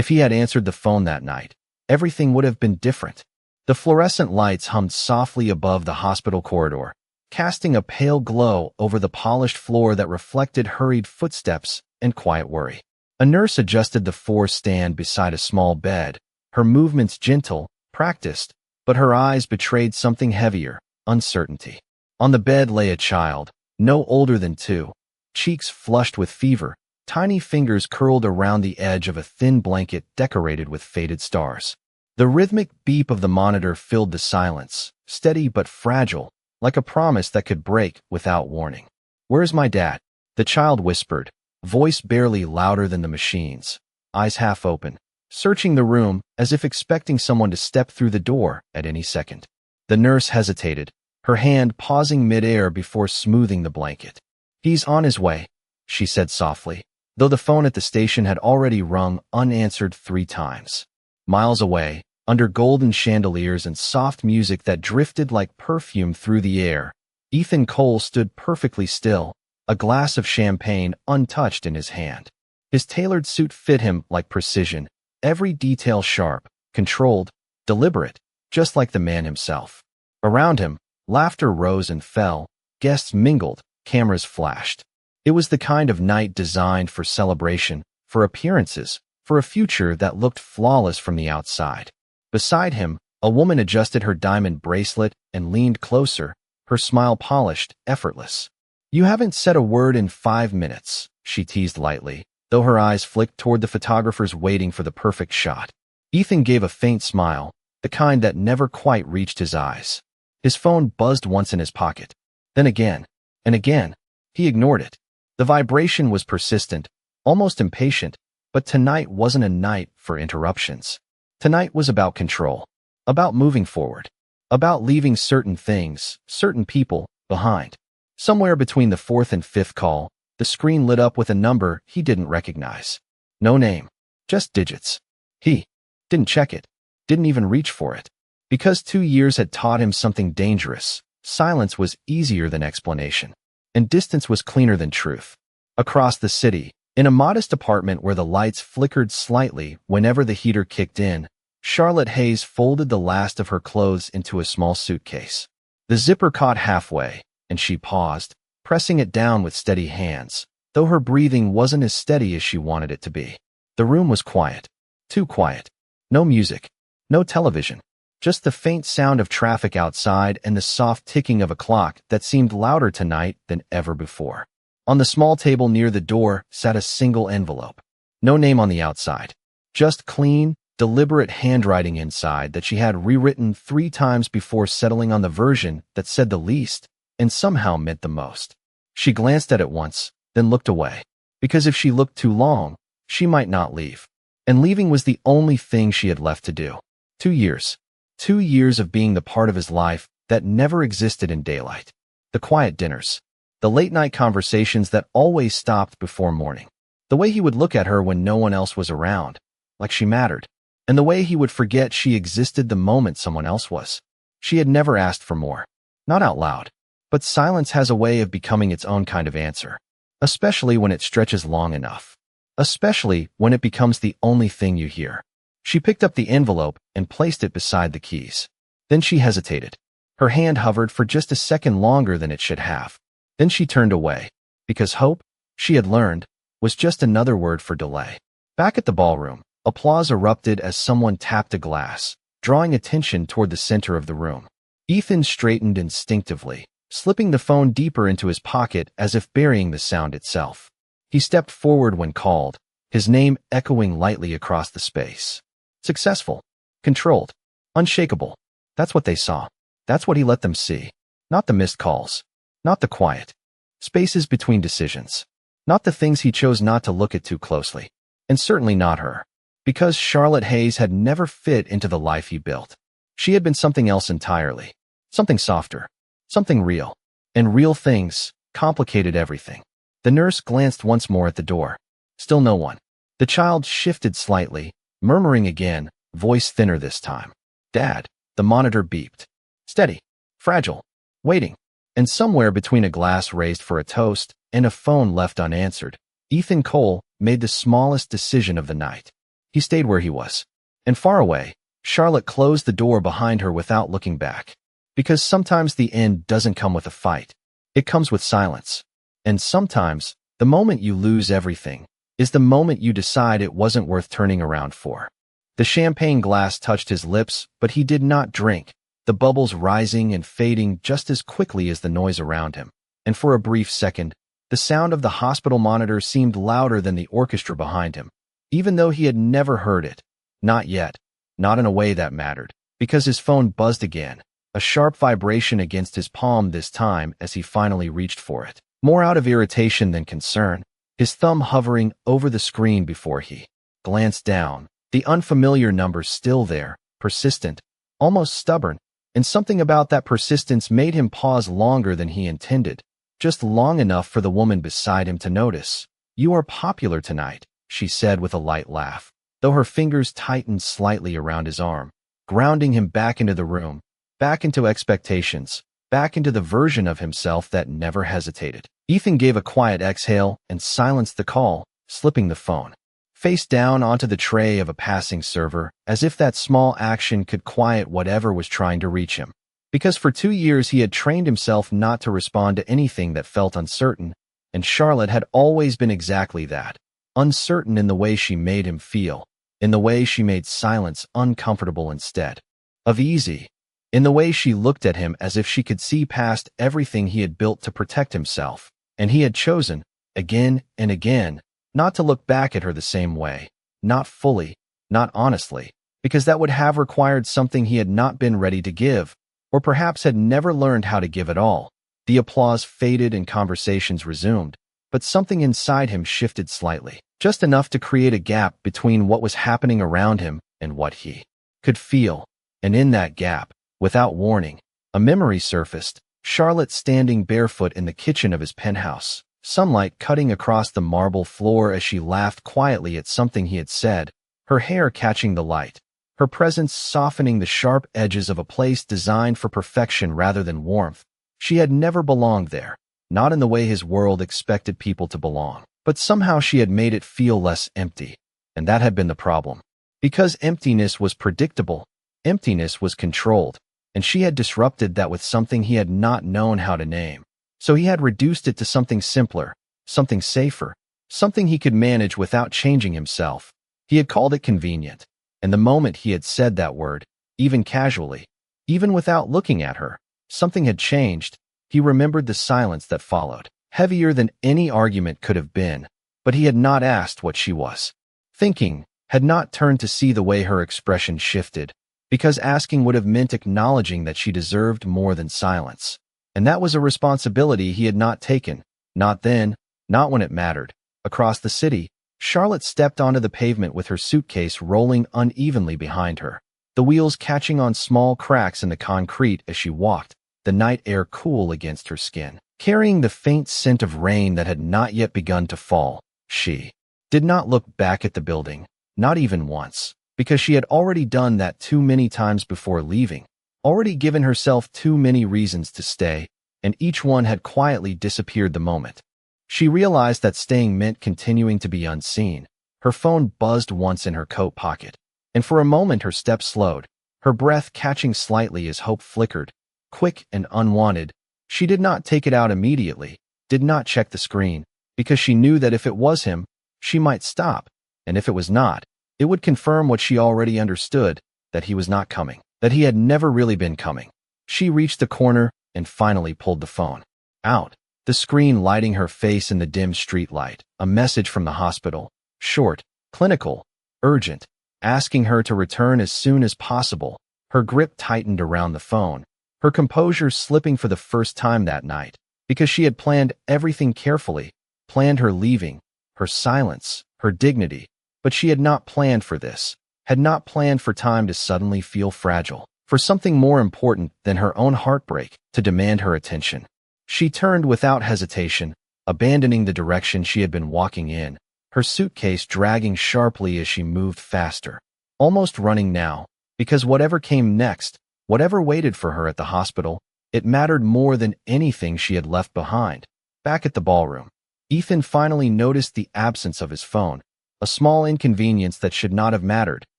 If he had answered the phone that night, everything would have been different. The fluorescent lights hummed softly above the hospital corridor, casting a pale glow over the polished floor that reflected hurried footsteps and quiet worry. A nurse adjusted the stand beside a small bed, her movements gentle, practiced, but her eyes betrayed something heavier, uncertainty. On the bed lay a child, no older than 2, cheeks flushed with fever, tiny fingers curled around the edge of a thin blanket decorated with faded stars. The rhythmic beep of the monitor filled the silence, steady but fragile, like a promise that could break without warning. "Where's my dad?" the child whispered, voice barely louder than the machine's, eyes half open, searching the room as if expecting someone to step through the door at any second. The nurse hesitated, her hand pausing midair before smoothing the blanket. "He's on his way," she said softly, though the phone at the station had already rung unanswered 3 times. Miles away, under golden chandeliers and soft music that drifted like perfume through the air, Ethan Cole stood perfectly still, a glass of champagne untouched in his hand. His tailored suit fit him like precision, every detail sharp, controlled, deliberate, just like the man himself. Around him, laughter rose and fell, guests mingled, cameras flashed. It was the kind of night designed for celebration, for appearances, for a future that looked flawless from the outside. Beside him, a woman adjusted her diamond bracelet and leaned closer, her smile polished, effortless. "You haven't said a word in 5 minutes, she teased lightly, though her eyes flicked toward the photographers waiting for the perfect shot. Ethan gave a faint smile, the kind that never quite reached his eyes. His phone buzzed once in his pocket. Then again, and again. He ignored it. The vibration was persistent, almost impatient, but tonight wasn't a night for interruptions. Tonight was about control, about moving forward, about leaving certain things, certain people, behind. Somewhere between the 4th and 5th call, the screen lit up with a number he didn't recognize. No name, just digits. He didn't check it, didn't even reach for it. Because 2 years had taught him something dangerous, silence was easier than explanation, and distance was cleaner than truth. Across the city, in a modest apartment where the lights flickered slightly whenever the heater kicked in, Charlotte Hayes folded the last of her clothes into a small suitcase. The zipper caught halfway, and she paused, pressing it down with steady hands, though her breathing wasn't as steady as she wanted it to be. The room was quiet, too quiet. No music, no television, just the faint sound of traffic outside and the soft ticking of a clock that seemed louder tonight than ever before. On the small table near the door sat a single envelope. No name on the outside, just clean, deliberate handwriting inside that she had rewritten 3 times before settling on the version that said the least and somehow meant the most. She glanced at it once, then looked away, because if she looked too long, she might not leave. And leaving was the only thing she had left to do. 2 years. 2 years of being the part of his life that never existed in daylight. The quiet dinners. The late-night conversations that always stopped before morning. The way he would look at her when no one else was around, like she mattered. And the way he would forget she existed the moment someone else was. She had never asked for more. Not out loud. But silence has a way of becoming its own kind of answer. Especially when it stretches long enough. Especially when it becomes the only thing you hear. She picked up the envelope and placed it beside the keys. Then she hesitated. Her hand hovered for just a second longer than it should have. Then she turned away, because hope, she had learned, was just another word for delay. Back at the ballroom, applause erupted as someone tapped a glass, drawing attention toward the center of the room. Ethan straightened instinctively, slipping the phone deeper into his pocket as if burying the sound itself. He stepped forward when called, his name echoing lightly across the space. Successful, controlled, unshakable. That's what they saw. That's what he let them see. Not the missed calls. Not the quiet spaces between decisions. Not the things he chose not to look at too closely. And certainly not her. Because Charlotte Hayes had never fit into the life he built. She had been something else entirely. Something softer. Something real. And real things complicated everything. The nurse glanced once more at the door. Still no one. The child shifted slightly, murmuring again, voice thinner this time. "Dad." The monitor beeped. Steady. Fragile. Waiting. And somewhere between a glass raised for a toast and a phone left unanswered, Ethan Cole made the smallest decision of the night. He stayed where he was. And far away, Charlotte closed the door behind her without looking back. Because sometimes the end doesn't come with a fight. It comes with silence. And sometimes, the moment you lose everything is the moment you decide it wasn't worth turning around for. The champagne glass touched his lips, but he did not drink, the bubbles rising and fading just as quickly as the noise around him. And for a brief second, the sound of the hospital monitor seemed louder than the orchestra behind him, even though he had never heard it. Not yet. Not in a way that mattered. Because his phone buzzed again, a sharp vibration against his palm this time as he finally reached for it. More out of irritation than concern, his thumb hovering over the screen before he glanced down. The unfamiliar number still there, persistent, almost stubborn, and something about that persistence made him pause longer than he intended, just long enough for the woman beside him to notice. "You are popular tonight," she said with a light laugh, though her fingers tightened slightly around his arm, grounding him back into the room, back into expectations, back into the version of himself that never hesitated. Ethan gave a quiet exhale and silenced the call, slipping the phone face down onto the tray of a passing server, as if that small action could quiet whatever was trying to reach him. Because for 2 years he had trained himself not to respond to anything that felt uncertain, and Charlotte had always been exactly that, uncertain in the way she made him feel, in the way she made silence uncomfortable instead of easy, in the way she looked at him as if she could see past everything he had built to protect himself, and he had chosen, again and again, not to look back at her the same way, not fully, not honestly, because that would have required something he had not been ready to give, or perhaps had never learned how to give at all. The applause faded and conversations resumed, but something inside him shifted slightly, just enough to create a gap between what was happening around him and what he could feel. And in that gap, without warning, a memory surfaced, Charlotte standing barefoot in the kitchen of his penthouse, sunlight cutting across the marble floor as she laughed quietly at something he had said, her hair catching the light, her presence softening the sharp edges of a place designed for perfection rather than warmth. She had never belonged there, not in the way his world expected people to belong, but somehow she had made it feel less empty, and that had been the problem. Because emptiness was predictable, emptiness was controlled, and she had disrupted that with something he had not known how to name. So he had reduced it to something simpler, something safer, something he could manage without changing himself. He had called it convenient, and the moment he had said that word, even casually, even without looking at her, something had changed. He remembered the silence that followed, heavier than any argument could have been, but he had not asked what she was thinking, had not turned to see the way her expression shifted, because asking would have meant acknowledging that she deserved more than silence. And that was a responsibility he had not taken, not then, not when it mattered. Across the city, Charlotte stepped onto the pavement with her suitcase rolling unevenly behind her, the wheels catching on small cracks in the concrete as she walked, the night air cool against her skin. Carrying the faint scent of rain that had not yet begun to fall, she did not look back at the building, not even once, because she had already done that too many times before leaving, already given herself too many reasons to stay, and each one had quietly disappeared the moment. She realized that staying meant continuing to be unseen. Her phone buzzed once in her coat pocket, and for a moment her steps slowed, her breath catching slightly as hope flickered, quick and unwanted. She did not take it out immediately, did not check the screen, because she knew that if it was him, she might stop, and if it was not, it would confirm what she already understood, that he was not coming, that he had never really been coming. She reached the corner and finally pulled the phone out, the screen lighting her face in the dim street light, a message from the hospital, short, clinical, urgent, asking her to return as soon as possible. Her grip tightened around the phone, her composure slipping for the first time that night, because she had planned everything carefully, planned her leaving, her silence, her dignity, but she had not planned for this, had not planned for time to suddenly feel fragile, for something more important than her own heartbreak to demand her attention. She turned without hesitation, abandoning the direction she had been walking in, her suitcase dragging sharply as she moved faster, almost running now, because whatever came next, whatever waited for her at the hospital, it mattered more than anything she had left behind. Back at the ballroom, Ethan finally noticed the absence of his phone, A small inconvenience that should not have mattered,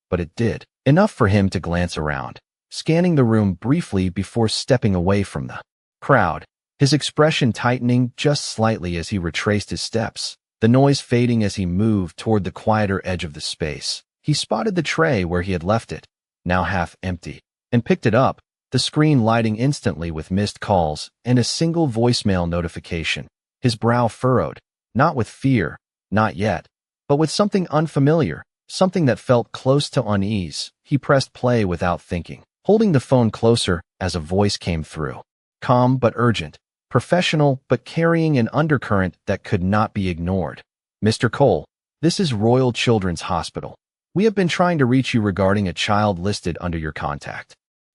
but it did. Enough for him to glance around, scanning the room briefly before stepping away from the crowd, his expression tightening just slightly as he retraced his steps, the noise fading as he moved toward the quieter edge of the space. He spotted the tray where he had left it, now half empty, and picked it up, the screen lighting instantly with missed calls and a single voicemail notification. His brow furrowed, not with fear, not yet, but with something unfamiliar, something that felt close to unease. He pressed play without thinking, holding the phone closer as a voice came through. Calm but urgent, professional but carrying an undercurrent that could not be ignored. Mr. Cole, this is Royal Children's Hospital. We have been trying to reach you regarding a child listed under your contact.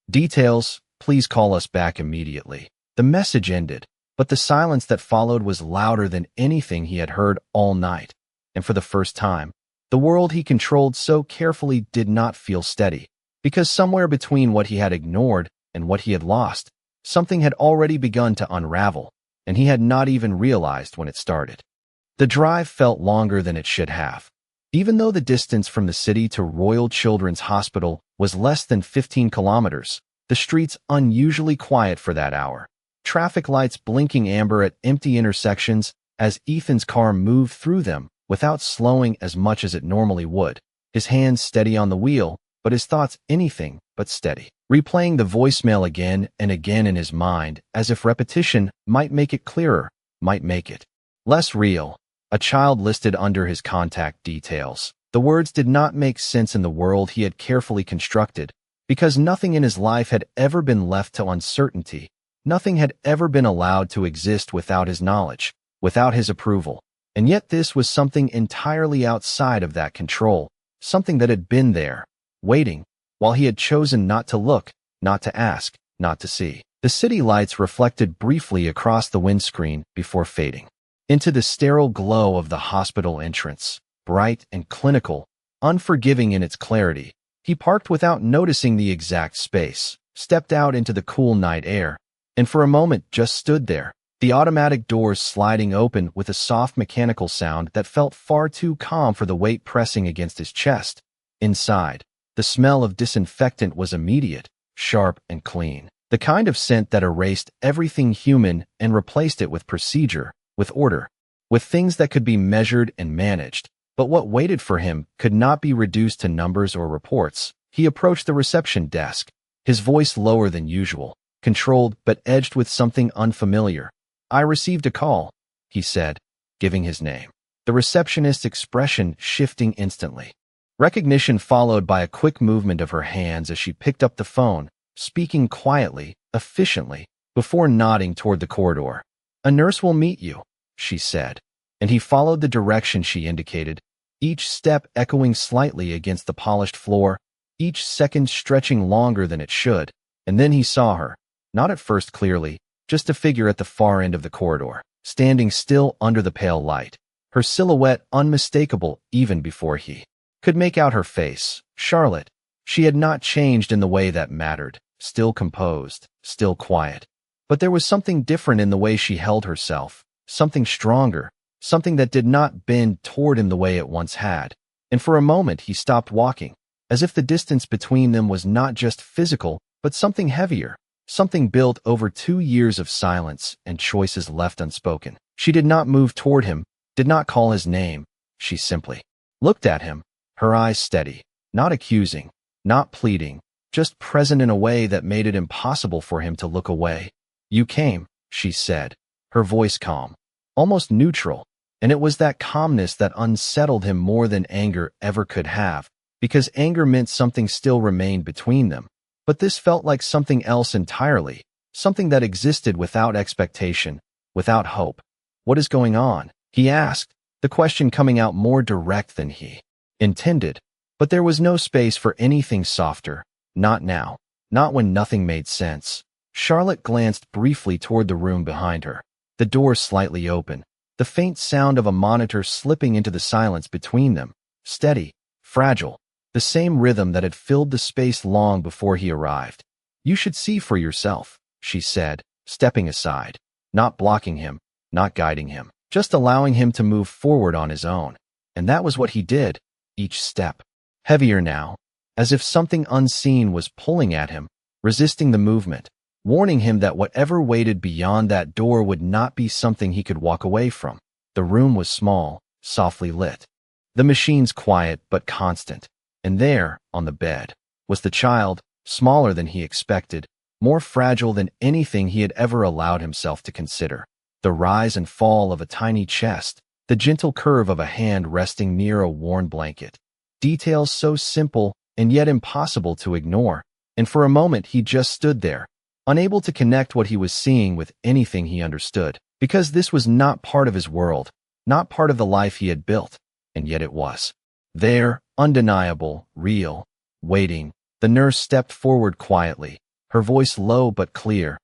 Details, please call us back immediately. The message ended, but the silence that followed was louder than anything he had heard all night. And for the first time, the world he controlled so carefully did not feel steady, because somewhere between what he had ignored and what he had lost, something had already begun to unravel, and he had not even realized when it started. The drive felt longer than it should have. Even though the distance from the city to Royal Children's Hospital was less than 15 kilometers, the streets unusually quiet for that hour. Traffic lights blinking amber at empty intersections as Ethan's car moved through them without slowing as much as it normally would, his hands steady on the wheel, but his thoughts anything but steady, replaying the voicemail again and again in his mind as if repetition might make it clearer, might make it less real. A child listed under his contact details. The words did not make sense in the world he had carefully constructed, because nothing in his life had ever been left to uncertainty. Nothing had ever been allowed to exist without his knowledge, without his approval. And yet this was something entirely outside of that control, something that had been there, waiting, while he had chosen not to look, not to ask, not to see. The city lights reflected briefly across the windscreen before fading into the sterile glow of the hospital entrance, bright and clinical, unforgiving in its clarity. He parked without noticing the exact space, stepped out into the cool night air, and for a moment just stood there, the automatic doors sliding open with a soft mechanical sound that felt far too calm for the weight pressing against his chest. Inside, the smell of disinfectant was immediate, sharp and clean, the kind of scent that erased everything human and replaced it with procedure, with order, with things that could be measured and managed. But what waited for him could not be reduced to numbers or reports. He approached the reception desk, his voice lower than usual, controlled but edged with something unfamiliar. "I received a call," he said, giving his name. The receptionist's expression shifting instantly. Recognition followed by a quick movement of her hands as she picked up the phone, speaking quietly, efficiently, before nodding toward the corridor. "A nurse will meet you," she said, and he followed the direction she indicated, each step echoing slightly against the polished floor, each second stretching longer than it should. And then he saw her, not at first clearly, just a figure at the far end of the corridor, standing still under the pale light, her silhouette unmistakable even before he could make out her face. Charlotte. She had not changed in the way that mattered, still composed, still quiet. But there was something different in the way she held herself, something stronger, something that did not bend toward him the way it once had. And for a moment he stopped walking, as if the distance between them was not just physical, but something heavier, something built over 2 years of silence and choices left unspoken. She did not move toward him, did not call his name. She simply looked at him, her eyes steady, not accusing, not pleading, just present in a way that made it impossible for him to look away. "You came," she said, her voice calm, almost neutral, and it was that calmness that unsettled him more than anger ever could have, because anger meant something still remained between them. But this felt like something else entirely, something that existed without expectation, without hope. "What is going on?" he asked, the question coming out more direct than he intended. But there was no space for anything softer, not now, not when nothing made sense. Charlotte glanced briefly toward the room behind her, the door slightly open, the faint sound of a monitor slipping into the silence between them, steady, fragile, the same rhythm that had filled the space long before he arrived. "You should see for yourself," she said, stepping aside, not blocking him, not guiding him, just allowing him to move forward on his own. And that was what he did, each step. Heavier now, as if something unseen was pulling at him, resisting the movement, warning him that whatever waited beyond that door would not be something he could walk away from. The room was small, softly lit. The machines quiet but constant. And there, on the bed, was the child, smaller than he expected, more fragile than anything he had ever allowed himself to consider. The rise and fall of a tiny chest, the gentle curve of a hand resting near a worn blanket. Details so simple and yet impossible to ignore, and for a moment he just stood there, unable to connect what he was seeing with anything he understood, because this was not part of his world, not part of the life he had built, and yet it was. There, undeniable, real, waiting, the nurse stepped forward quietly, her voice low but clear.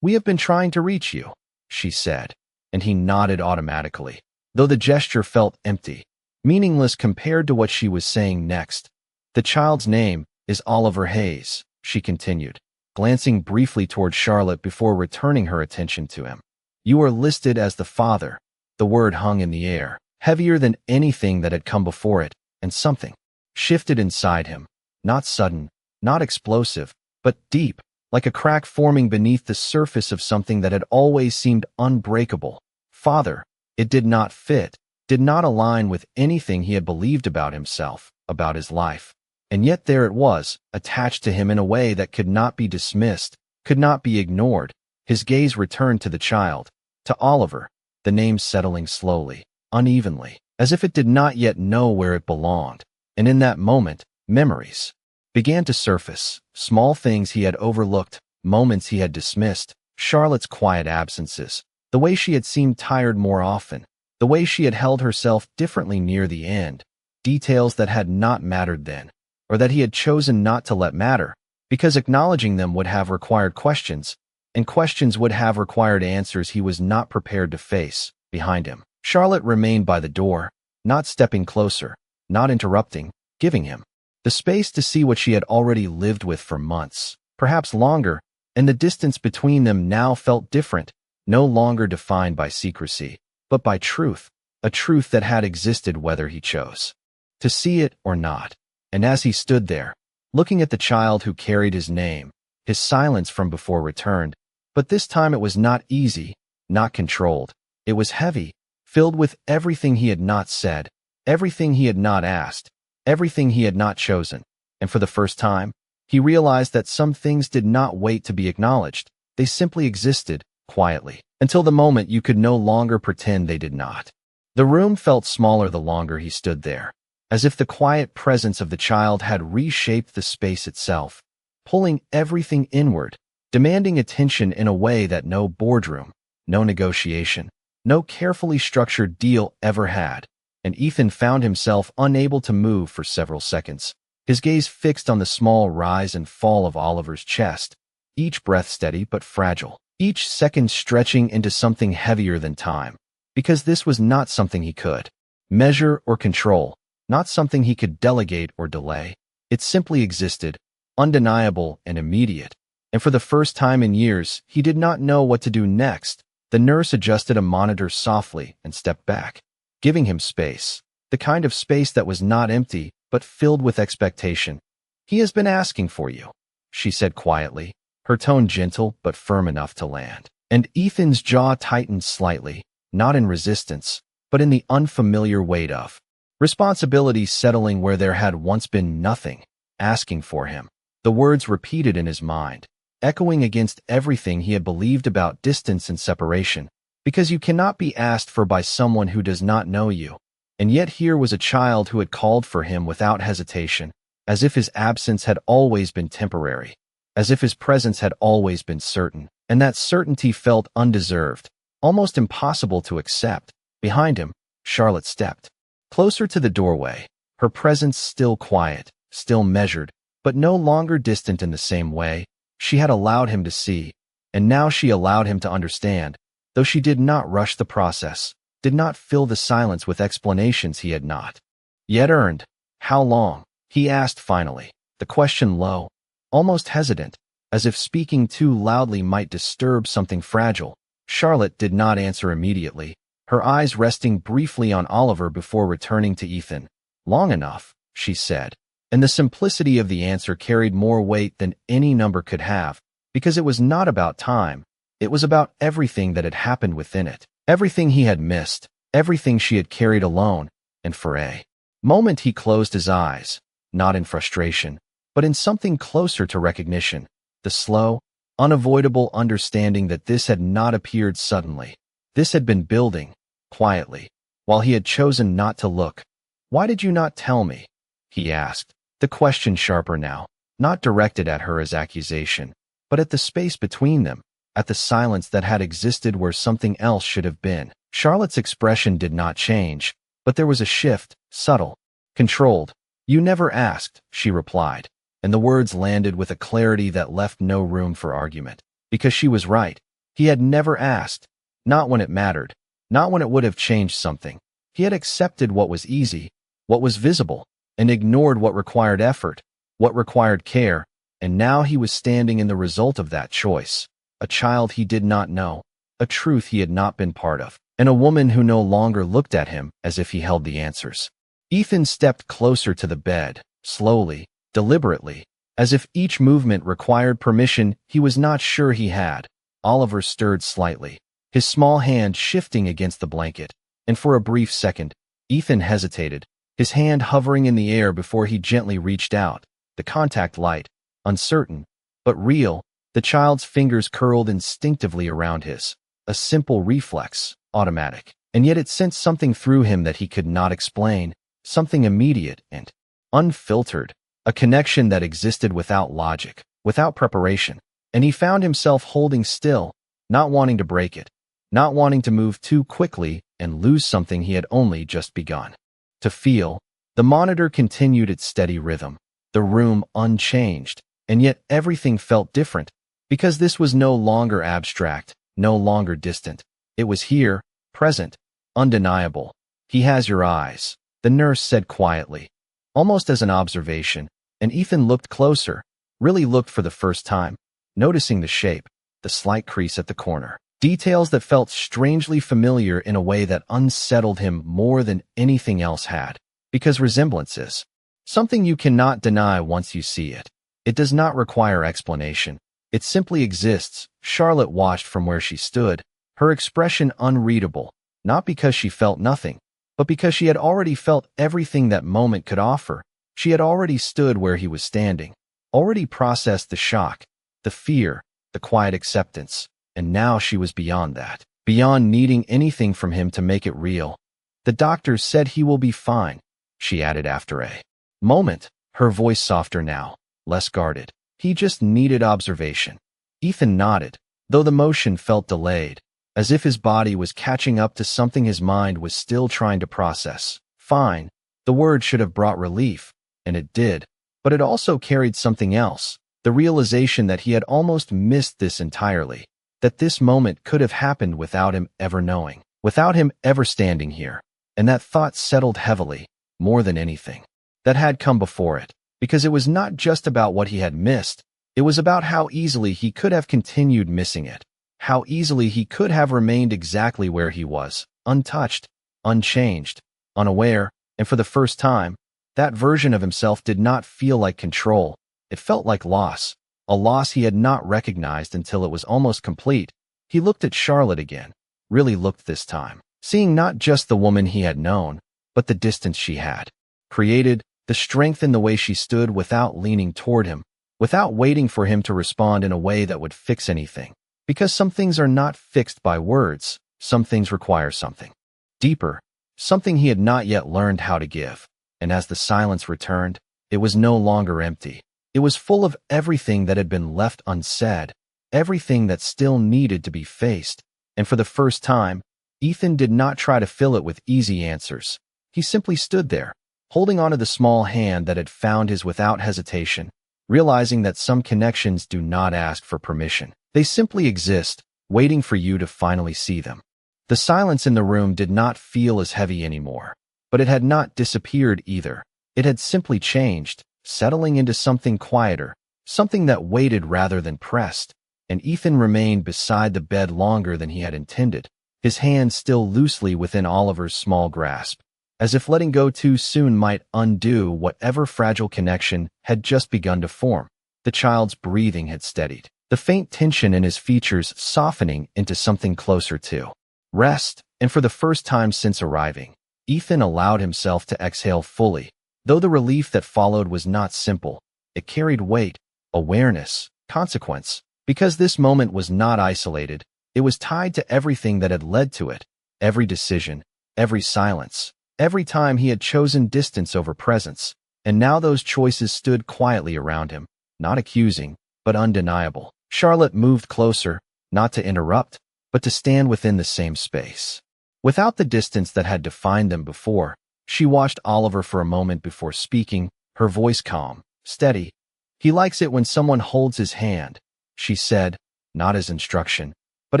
"We have been trying to reach you," she said, and he nodded automatically, though the gesture felt empty, meaningless compared to what she was saying next. "The child's name is Oliver Hayes," she continued, glancing briefly toward Charlotte before returning her attention to him. "You are listed as the father." The word hung in the air, heavier than anything that had come before it, and something shifted inside him, not sudden, not explosive, but deep, like a crack forming beneath the surface of something that had always seemed unbreakable. Father. It did not fit, did not align with anything he had believed about himself, about his life. And yet there it was, attached to him in a way that could not be dismissed, could not be ignored. His gaze returned to the child, to Oliver, the name settling slowly, unevenly, as if it did not yet know where it belonged. And in that moment, memories began to surface, small things he had overlooked, moments he had dismissed, Charlotte's quiet absences, the way she had seemed tired more often, the way she had held herself differently near the end, details that had not mattered then, or that he had chosen not to let matter, because acknowledging them would have required questions, and questions would have required answers he was not prepared to face. Behind him, Charlotte remained by the door, not stepping closer, not interrupting, giving him the space to see what she had already lived with for months, perhaps longer, and the distance between them now felt different, no longer defined by secrecy, but by truth, a truth that had existed whether he chose to see it or not. And as he stood there, looking at the child who carried his name, his silence from before returned, but this time it was not easy, not controlled. It was heavy, filled with everything he had not said, everything he had not asked, everything he had not chosen. And for the first time, he realized that some things did not wait to be acknowledged. They simply existed, quietly, until the moment you could no longer pretend they did not. The room felt smaller the longer he stood there, as if the quiet presence of the child had reshaped the space itself, pulling everything inward, demanding attention in a way that no boardroom, no negotiation, no carefully structured deal ever had. And Ethan found himself unable to move for several seconds, his gaze fixed on the small rise and fall of Oliver's chest, each breath steady but fragile, each second stretching into something heavier than time, because this was not something he could measure or control, not something he could delegate or delay. It simply existed, undeniable and immediate. And for the first time in years, he did not know what to do next. The nurse adjusted a monitor softly and stepped back, giving him space, the kind of space that was not empty, but filled with expectation. "He has been asking for you," she said quietly, her tone gentle but firm enough to land. And Ethan's jaw tightened slightly, not in resistance, but in the unfamiliar weight of responsibility settling where there had once been nothing, asking for him. The words repeated in his mind, echoing against everything he had believed about distance and separation, because you cannot be asked for by someone who does not know you. And yet here was a child who had called for him without hesitation, as if his absence had always been temporary, as if his presence had always been certain, and that certainty felt undeserved, almost impossible to accept. Behind him, Charlotte stepped closer to the doorway, her presence still quiet, still measured, but no longer distant in the same way. She had allowed him to see, and now she allowed him to understand, though she did not rush the process, did not fill the silence with explanations he had not yet earned. "How long?" he asked finally, the question low, almost hesitant, as if speaking too loudly might disturb something fragile. Charlotte did not answer immediately, her eyes resting briefly on Oliver before returning to Ethan. "Long enough," she said, and the simplicity of the answer carried more weight than any number could have, because it was not about time, it was about everything that had happened within it, everything he had missed, everything she had carried alone, and for a moment he closed his eyes, not in frustration, but in something closer to recognition, the slow, unavoidable understanding that this had not appeared suddenly. This had been building, quietly, while he had chosen not to look. "Why did you not tell me?" he asked, the question sharper now, not directed at her as accusation, but at the space between them, at the silence that had existed where something else should have been. Charlotte's expression did not change, but there was a shift, subtle, controlled. "You never asked," she replied, and the words landed with a clarity that left no room for argument. Because she was right. He had never asked. Not when it mattered. Not when it would have changed something. He had accepted what was easy, what was visible, and ignored what required effort, what required care, and now he was standing in the result of that choice. A child he did not know, a truth he had not been part of, and a woman who no longer looked at him as if he held the answers. Ethan stepped closer to the bed, slowly, deliberately, as if each movement required permission he was not sure he had. Oliver stirred slightly, his small hand shifting against the blanket, and for a brief second, Ethan hesitated, his hand hovering in the air before he gently reached out, the contact light, uncertain, but real. The child's fingers curled instinctively around his, a simple reflex, automatic, and yet it sent something through him that he could not explain, something immediate and unfiltered, a connection that existed without logic, without preparation, and he found himself holding still, not wanting to break it, not wanting to move too quickly and lose something he had only just begun to feel. The monitor continued its steady rhythm, the room unchanged, and yet everything felt different, because this was no longer abstract, no longer distant. It was here, present, undeniable. "He has your eyes," the nurse said quietly, almost as an observation, and Ethan looked closer, really looked for the first time, noticing the shape, the slight crease at the corner, details that felt strangely familiar in a way that unsettled him more than anything else had, because resemblance is something you cannot deny once you see it. It does not require explanation. It simply exists. Charlotte watched from where she stood, her expression unreadable, not because she felt nothing, but because she had already felt everything that moment could offer. She had already stood where he was standing, already processed the shock, the fear, the quiet acceptance, and now she was beyond that, beyond needing anything from him to make it real. "The doctor said he will be fine," she added after a moment, her voice softer now, less guarded. "He just needed observation." Ethan nodded, though the motion felt delayed, as if his body was catching up to something his mind was still trying to process. Fine. The word should have brought relief, and it did, but it also carried something else, the realization that he had almost missed this entirely, that this moment could have happened without him ever knowing, without him ever standing here, and that thought settled heavily, more than anything that had come before it. Because it was not just about what he had missed, it was about how easily he could have continued missing it, how easily he could have remained exactly where he was, untouched, unchanged, unaware, and for the first time, that version of himself did not feel like control. It felt like loss, a loss he had not recognized until it was almost complete. He looked at Charlotte again, really looked this time, seeing not just the woman he had known, but the distance she had created, the strength in the way she stood without leaning toward him, without waiting for him to respond in a way that would fix anything. Because some things are not fixed by words, some things require something deeper, something he had not yet learned how to give. And as the silence returned, it was no longer empty. It was full of everything that had been left unsaid, everything that still needed to be faced. And for the first time, Ethan did not try to fill it with easy answers. He simply stood there, holding onto the small hand that had found his without hesitation, realizing that some connections do not ask for permission. They simply exist, waiting for you to finally see them. The silence in the room did not feel as heavy anymore, but it had not disappeared either. It had simply changed, settling into something quieter, something that waited rather than pressed, and Ethan remained beside the bed longer than he had intended, his hand still loosely within Oliver's small grasp, as if letting go too soon might undo whatever fragile connection had just begun to form. The child's breathing had steadied, the faint tension in his features softening into something closer to rest, and for the first time since arriving, Ethan allowed himself to exhale fully. Though the relief that followed was not simple, it carried weight, awareness, consequence. Because this moment was not isolated, it was tied to everything that had led to it, every decision, every silence, every time he had chosen distance over presence, and now those choices stood quietly around him, not accusing, but undeniable. Charlotte moved closer, not to interrupt, but to stand within the same space. Without the distance that had defined them before, she watched Oliver for a moment before speaking, her voice calm, steady. "He likes it when someone holds his hand," she said, not as instruction, but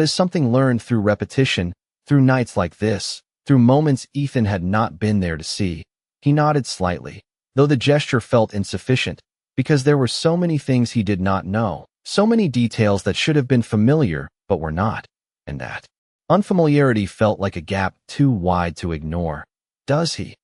as something learned through repetition, through nights like this, through moments Ethan had not been there to see. He nodded slightly, though the gesture felt insufficient, because there were so many things he did not know, so many details that should have been familiar but were not, and that unfamiliarity felt like a gap too wide to ignore. "Does he?"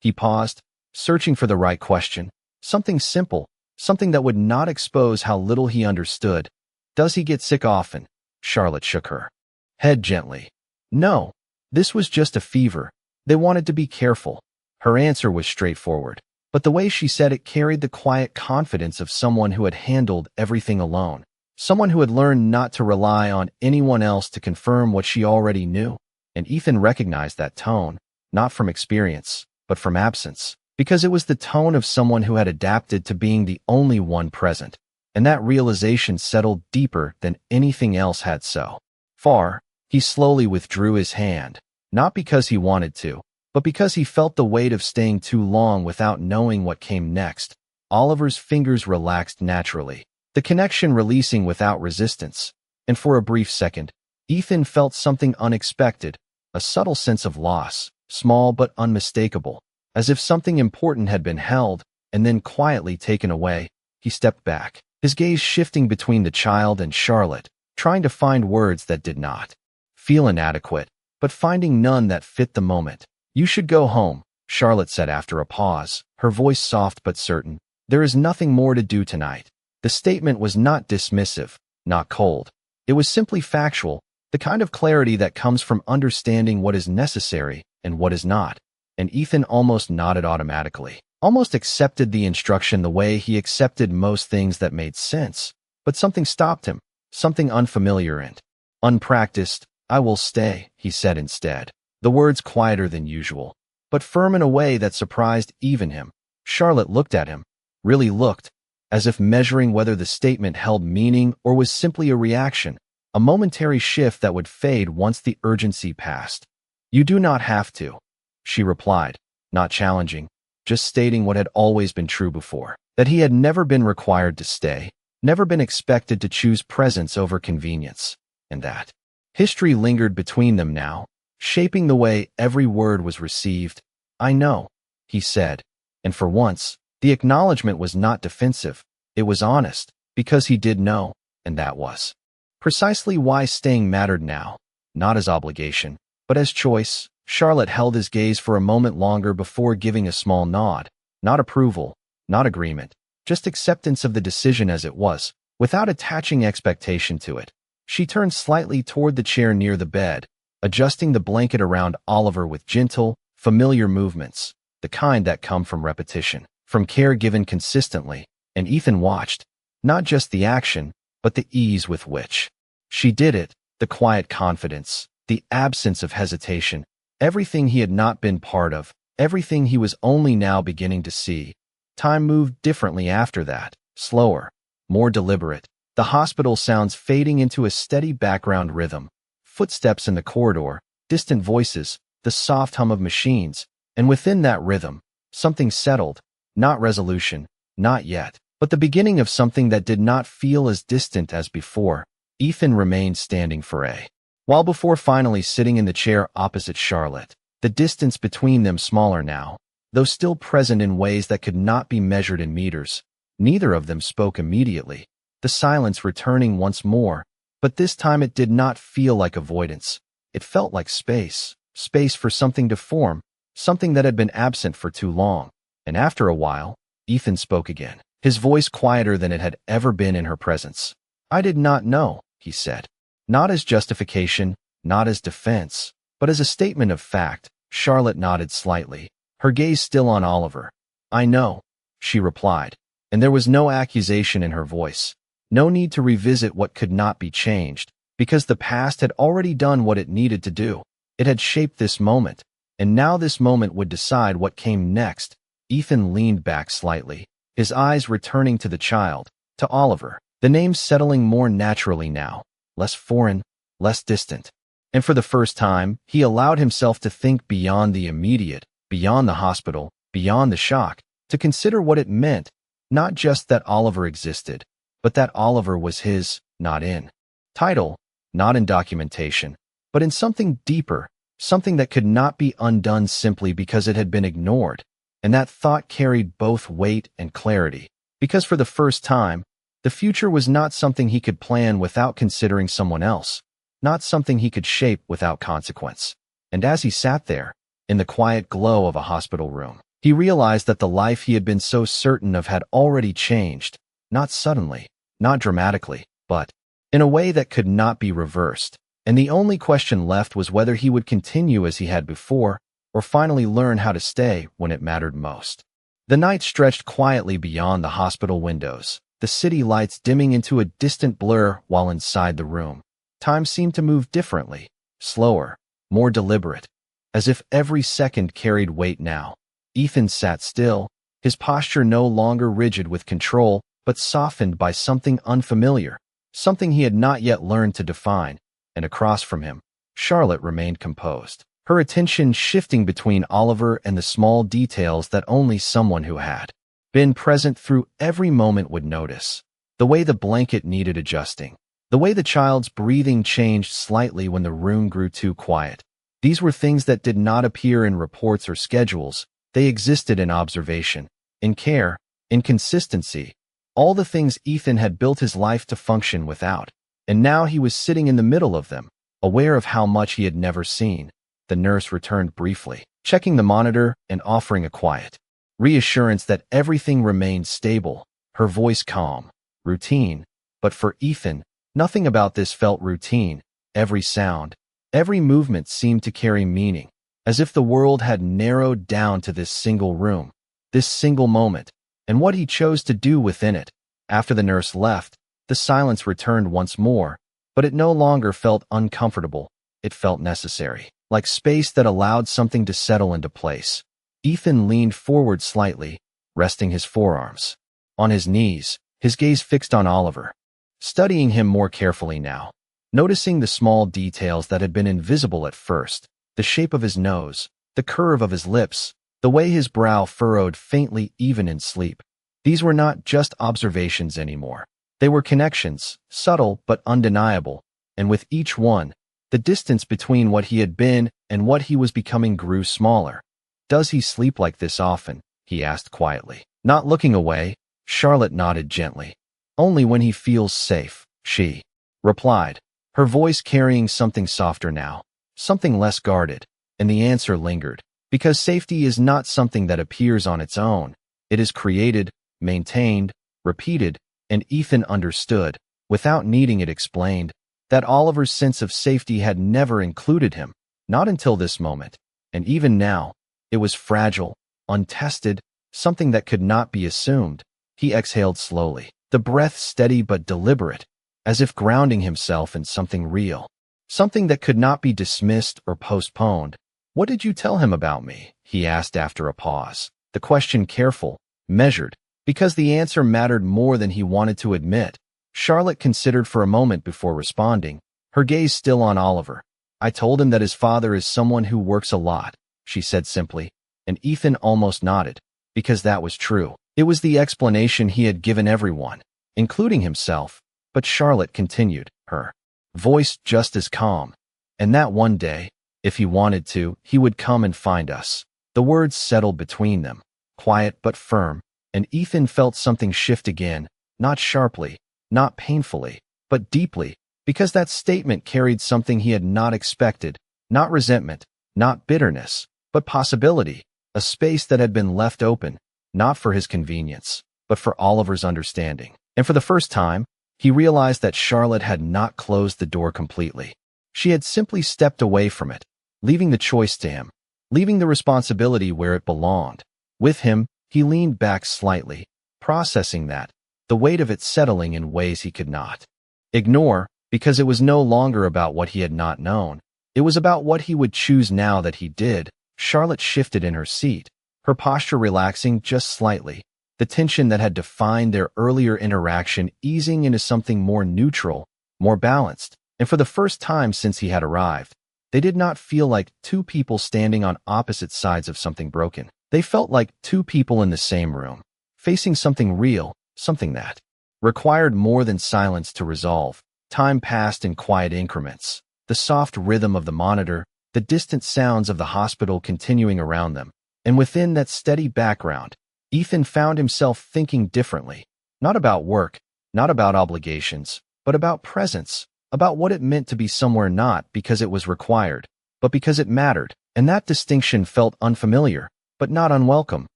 He paused, searching for the right question, something simple, something that would not expose how little he understood. "Does he get sick often?" Charlotte shook her head gently. "No, this was just a fever. They wanted to be careful." Her answer was straightforward, but the way she said it carried the quiet confidence of someone who had handled everything alone, someone who had learned not to rely on anyone else to confirm what she already knew. And Ethan recognized that tone, not from experience, but from absence, because it was the tone of someone who had adapted to being the only one present, and that realization settled deeper than anything else had so far. He slowly withdrew his hand, not because he wanted to, but because he felt the weight of staying too long without knowing what came next. Oliver's fingers relaxed naturally, the connection releasing without resistance, and for a brief second, Ethan felt something unexpected, a subtle sense of loss, small but unmistakable, as if something important had been held and then quietly taken away. He stepped back, his gaze shifting between the child and Charlotte, trying to find words that did not feel inadequate, but finding none that fit the moment. "You should go home," Charlotte said after a pause, her voice soft but certain. "There is nothing more to do tonight." The statement was not dismissive, not cold. It was simply factual, the kind of clarity that comes from understanding what is necessary and what is not. And Ethan almost nodded automatically, almost accepted the instruction the way he accepted most things that made sense. But something stopped him, something unfamiliar and unpracticed. "I will stay," he said instead, the words quieter than usual, but firm in a way that surprised even him. Charlotte looked at him, really looked, as if measuring whether the statement held meaning or was simply a reaction, a momentary shift that would fade once the urgency passed. "You do not have to," she replied, not challenging, just stating what had always been true before, that he had never been required to stay, never been expected to choose presence over convenience, and that history lingered between them now, shaping the way every word was received. "I know," he said, and for once, the acknowledgement was not defensive, it was honest, because he did know, and that was precisely why staying mattered now, not as obligation, but as choice. Charlotte held his gaze for a moment longer before giving a small nod, not approval, not agreement, just acceptance of the decision as it was, without attaching expectation to it. She turned slightly toward the chair near the bed, adjusting the blanket around Oliver with gentle, familiar movements, the kind that come from repetition, from care given consistently, and Ethan watched, not just the action, but the ease with which she did it, the quiet confidence, the absence of hesitation, everything he had not been part of, everything he was only now beginning to see. Time moved differently after that, slower, more deliberate, the hospital sounds fading into a steady background rhythm, footsteps in the corridor, distant voices, the soft hum of machines, and within that rhythm, something settled, not resolution, not yet, but the beginning of something that did not feel as distant as before. Ethan remained standing for a while before finally sitting in the chair opposite Charlotte, the distance between them smaller now, though still present in ways that could not be measured in meters. Neither of them spoke immediately, the silence returning once more, but this time it did not feel like avoidance. It felt like space. Space for something to form, something that had been absent for too long. And after a while, Ethan spoke again, his voice quieter than it had ever been in her presence. "I did not know," he said. Not as justification, not as defense, but as a statement of fact. Charlotte nodded slightly, her gaze still on Oliver. "I know," she replied, and there was no accusation in her voice. No need to revisit what could not be changed, because the past had already done what it needed to do. It had shaped this moment, and now this moment would decide what came next. Ethan leaned back slightly, his eyes returning to the child, to Oliver, the name settling more naturally now, less foreign, less distant. And for the first time, he allowed himself to think beyond the immediate, beyond the hospital, beyond the shock, to consider what it meant, not just that Oliver existed, but that Oliver was his, not in title, not in documentation, but in something deeper, something that could not be undone simply because it had been ignored. And that thought carried both weight and clarity, because for the first time, the future was not something he could plan without considering someone else, not something he could shape without consequence. And as he sat there, in the quiet glow of a hospital room, he realized that the life he had been so certain of had already changed, not suddenly, not dramatically, but in a way that could not be reversed. And the only question left was whether he would continue as he had before, or finally learn how to stay when it mattered most. The night stretched quietly beyond the hospital windows, the city lights dimming into a distant blur while inside the room. Time seemed to move differently, slower, more deliberate, as if every second carried weight now. Ethan sat still, his posture no longer rigid with control, but softened by something unfamiliar, something he had not yet learned to define. And across from him, Charlotte remained composed, her attention shifting between Oliver and the small details that only someone who had been present through every moment would notice. The way the blanket needed adjusting, the way the child's breathing changed slightly when the room grew too quiet. These were things that did not appear in reports or schedules. They existed in observation, in care, in consistency, all the things Ethan had built his life to function without. And now he was sitting in the middle of them, aware of how much he had never seen. The nurse returned briefly, checking the monitor and offering a quiet reassurance that everything remained stable, her voice calm, routine. But for Ethan, nothing about this felt routine. Every sound, every movement seemed to carry meaning, as if the world had narrowed down to this single room, this single moment, and what he chose to do within it. After the nurse left, the silence returned once more, but it no longer felt uncomfortable. It felt necessary, like space that allowed something to settle into place. Ethan leaned forward slightly, resting his forearms on his knees, his gaze fixed on Oliver, studying him more carefully now, noticing the small details that had been invisible at first, the shape of his nose, the curve of his lips, the way his brow furrowed faintly even in sleep. These were not just observations anymore. They were connections, subtle but undeniable, and with each one, the distance between what he had been and what he was becoming grew smaller. "Does he sleep like this often?" he asked quietly. Not looking away, Charlotte nodded gently. "Only when he feels safe," she replied, her voice carrying something softer now, something less guarded. And the answer lingered, because safety is not something that appears on its own. It is created, maintained, repeated, and Ethan understood, without needing it explained, that Oliver's sense of safety had never included him, not until this moment. And even now, it was fragile, untested, something that could not be assumed. He exhaled slowly, the breath steady but deliberate, as if grounding himself in something real, something that could not be dismissed or postponed. "What did you tell him about me?" he asked after a pause, the question careful, measured, because the answer mattered more than he wanted to admit. Charlotte considered for a moment before responding, her gaze still on Oliver. "I told him that his father is someone who works a lot," she said simply, and Ethan almost nodded, because that was true. It was the explanation he had given everyone, including himself. But Charlotte continued, her voice just as calm. "And that one day, if he wanted to, he would come and find us." The words settled between them, quiet but firm, and Ethan felt something shift again, not sharply, not painfully, but deeply, Because that statement carried something he had not expected, not resentment, not bitterness, but possibility, a space that had been left open, not for his convenience, but for Oliver's understanding. And for the first time, he realized that Charlotte had not closed the door completely. She had simply stepped away from it, leaving the choice to him, leaving the responsibility where it belonged. With him, he leaned back slightly, processing that, the weight of it settling in ways he could not ignore, because it was no longer about what he had not known. It was about what he would choose now that he did. Charlotte shifted in her seat, her posture relaxing just slightly, the tension that had defined their earlier interaction easing into something more neutral, more balanced. And for the first time since he had arrived, they did not feel like two people standing on opposite sides of something broken. They felt like two people in the same room, facing something real, something that required more than silence to resolve. Time passed in quiet increments, the soft rhythm of the monitor, the distant sounds of the hospital continuing around them. And within that steady background, Ethan found himself thinking differently, not about work, not about obligations, but about presence, about what it meant to be somewhere not because it was required, but because it mattered. And that distinction felt unfamiliar, but not unwelcome.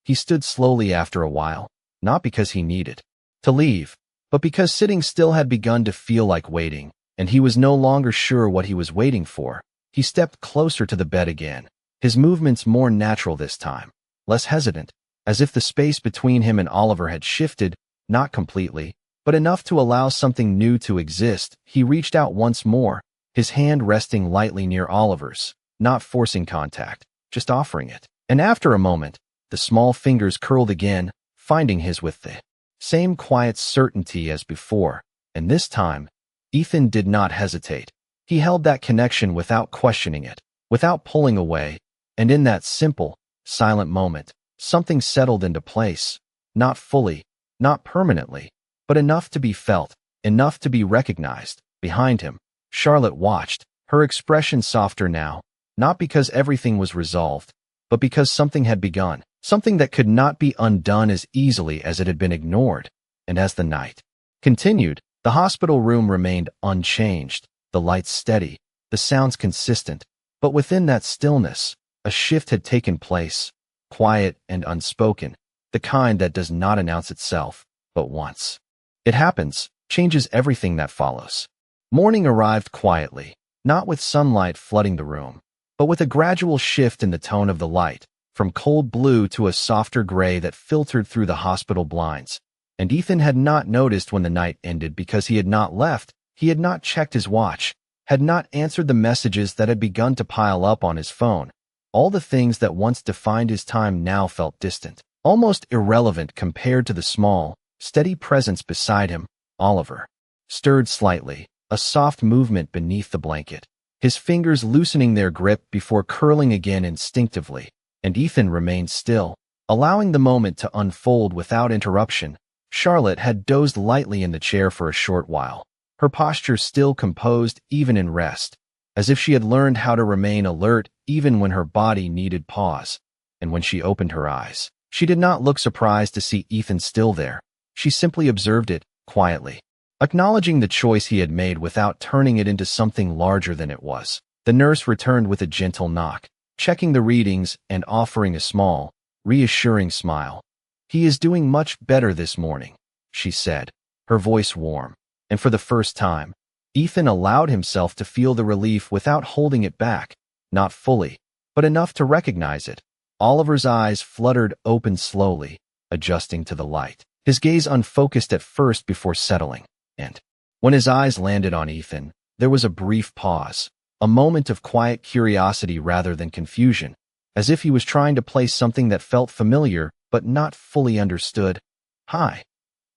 He stood slowly after a while, not because he needed to leave, but because sitting still had begun to feel like waiting, and he was no longer sure what he was waiting for. He stepped closer to the bed again, his movements more natural this time, less hesitant, as if the space between him and Oliver had shifted, not completely, but enough to allow something new to exist. He reached out once more, his hand resting lightly near Oliver's, not forcing contact, just offering it. And after a moment, the small fingers curled again, finding his with the same quiet certainty as before. And this time, Ethan did not hesitate. He held that connection without questioning it, without pulling away, and in that simple, silent moment, something settled into place, not fully, not permanently, but enough to be felt, enough to be recognized. Behind him, Charlotte watched, her expression softer now, not because everything was resolved, but because something had begun, something that could not be undone as easily as it had been ignored. And as the night continued, the hospital room remained unchanged, the lights steady, the sounds consistent, but within that stillness, a shift had taken place, quiet and unspoken, the kind that does not announce itself, but once it happens, changes everything that follows. Morning arrived quietly, not with sunlight flooding the room, but with a gradual shift in the tone of the light, from cold blue to a softer gray that filtered through the hospital blinds. And Ethan had not noticed when the night ended because he had not left, he had not checked his watch, had not answered the messages that had begun to pile up on his phone. All the things that once defined his time now felt distant, almost irrelevant compared to the small, steady presence beside him. Oliver stirred slightly, a soft movement beneath the blanket, his fingers loosening their grip before curling again instinctively. And Ethan remained still, allowing the moment to unfold without interruption. Charlotte had dozed lightly in the chair for a short while, her posture still composed even in rest, as if she had learned how to remain alert even when her body needed pause. And when she opened her eyes, she did not look surprised to see Ethan still there. She simply observed it, quietly, acknowledging the choice he had made without turning it into something larger than it was. The nurse returned with a gentle knock, checking the readings and offering a small, reassuring smile. "He is doing much better this morning," she said, her voice warm. And for the first time, Ethan allowed himself to feel the relief without holding it back, not fully, but enough to recognize it. Oliver's eyes fluttered open slowly, adjusting to the light, his gaze unfocused at first before settling. And when his eyes landed on Ethan, there was a brief pause, a moment of quiet curiosity rather than confusion, as if he was trying to place something that felt familiar but not fully understood. "Hi,"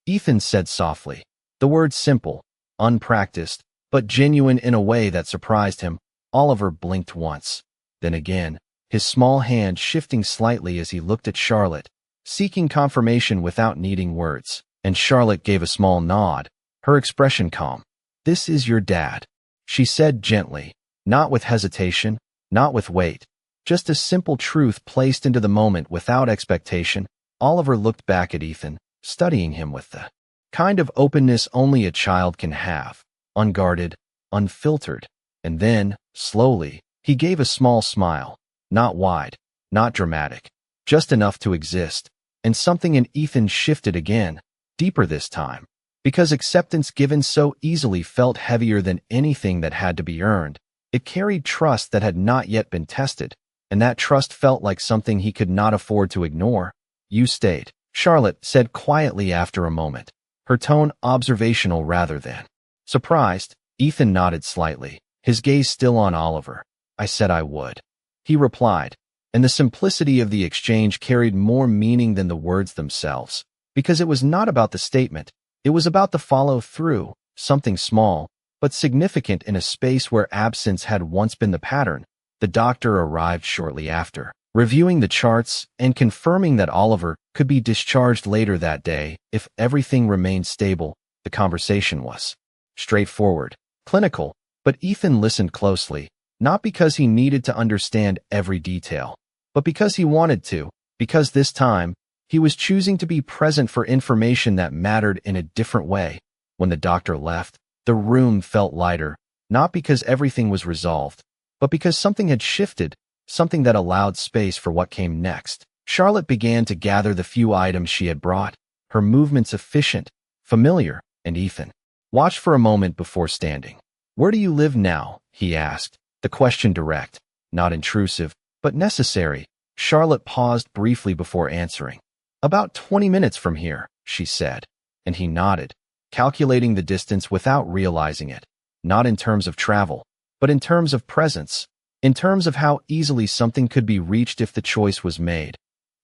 Ethan said softly, the words simple, unpracticed, but genuine in a way that surprised him. Oliver blinked once, then again, his small hand shifting slightly as he looked at Charlotte, seeking confirmation without needing words. And Charlotte gave a small nod, her expression calm. "This is your dad," she said gently, not with hesitation, not with weight, just a simple truth placed into the moment without expectation. Oliver looked back at Ethan, studying him with the kind of openness only a child can have. unguarded, unfiltered. And then, slowly, he gave a small smile, not wide, not dramatic, just enough to exist. And something in Ethan shifted again, deeper this time, because acceptance given so easily felt heavier than anything that had to be earned. It carried trust that had not yet been tested, and that trust felt like something he could not afford to ignore. "You stayed," Charlotte said quietly after a moment, her tone observational rather than surprised. Ethan nodded slightly, his gaze still on Oliver. "I said I would," he replied, and the simplicity of the exchange carried more meaning than the words themselves, because it was not about the statement, it was about the follow-through, something small, but significant in a space where absence had once been the pattern. The doctor arrived shortly after, reviewing the charts and confirming that Oliver could be discharged later that day if everything remained stable. The conversation was straightforward, clinical, but Ethan listened closely, not because he needed to understand every detail, but because he wanted to, because this time, he was choosing to be present for information that mattered in a different way. When the doctor left, the room felt lighter, not because everything was resolved, but because something had shifted, something that allowed space for what came next. Charlotte began to gather the few items she had brought, her movements efficient, familiar, and Ethan watched for a moment before standing. "Where do you live now?" he asked, the question direct, not intrusive, but necessary. Charlotte paused briefly before answering. "About 20 minutes from here," she said, and he nodded, calculating the distance without realizing it, not in terms of travel, but in terms of presence, in terms of how easily something could be reached if the choice was made.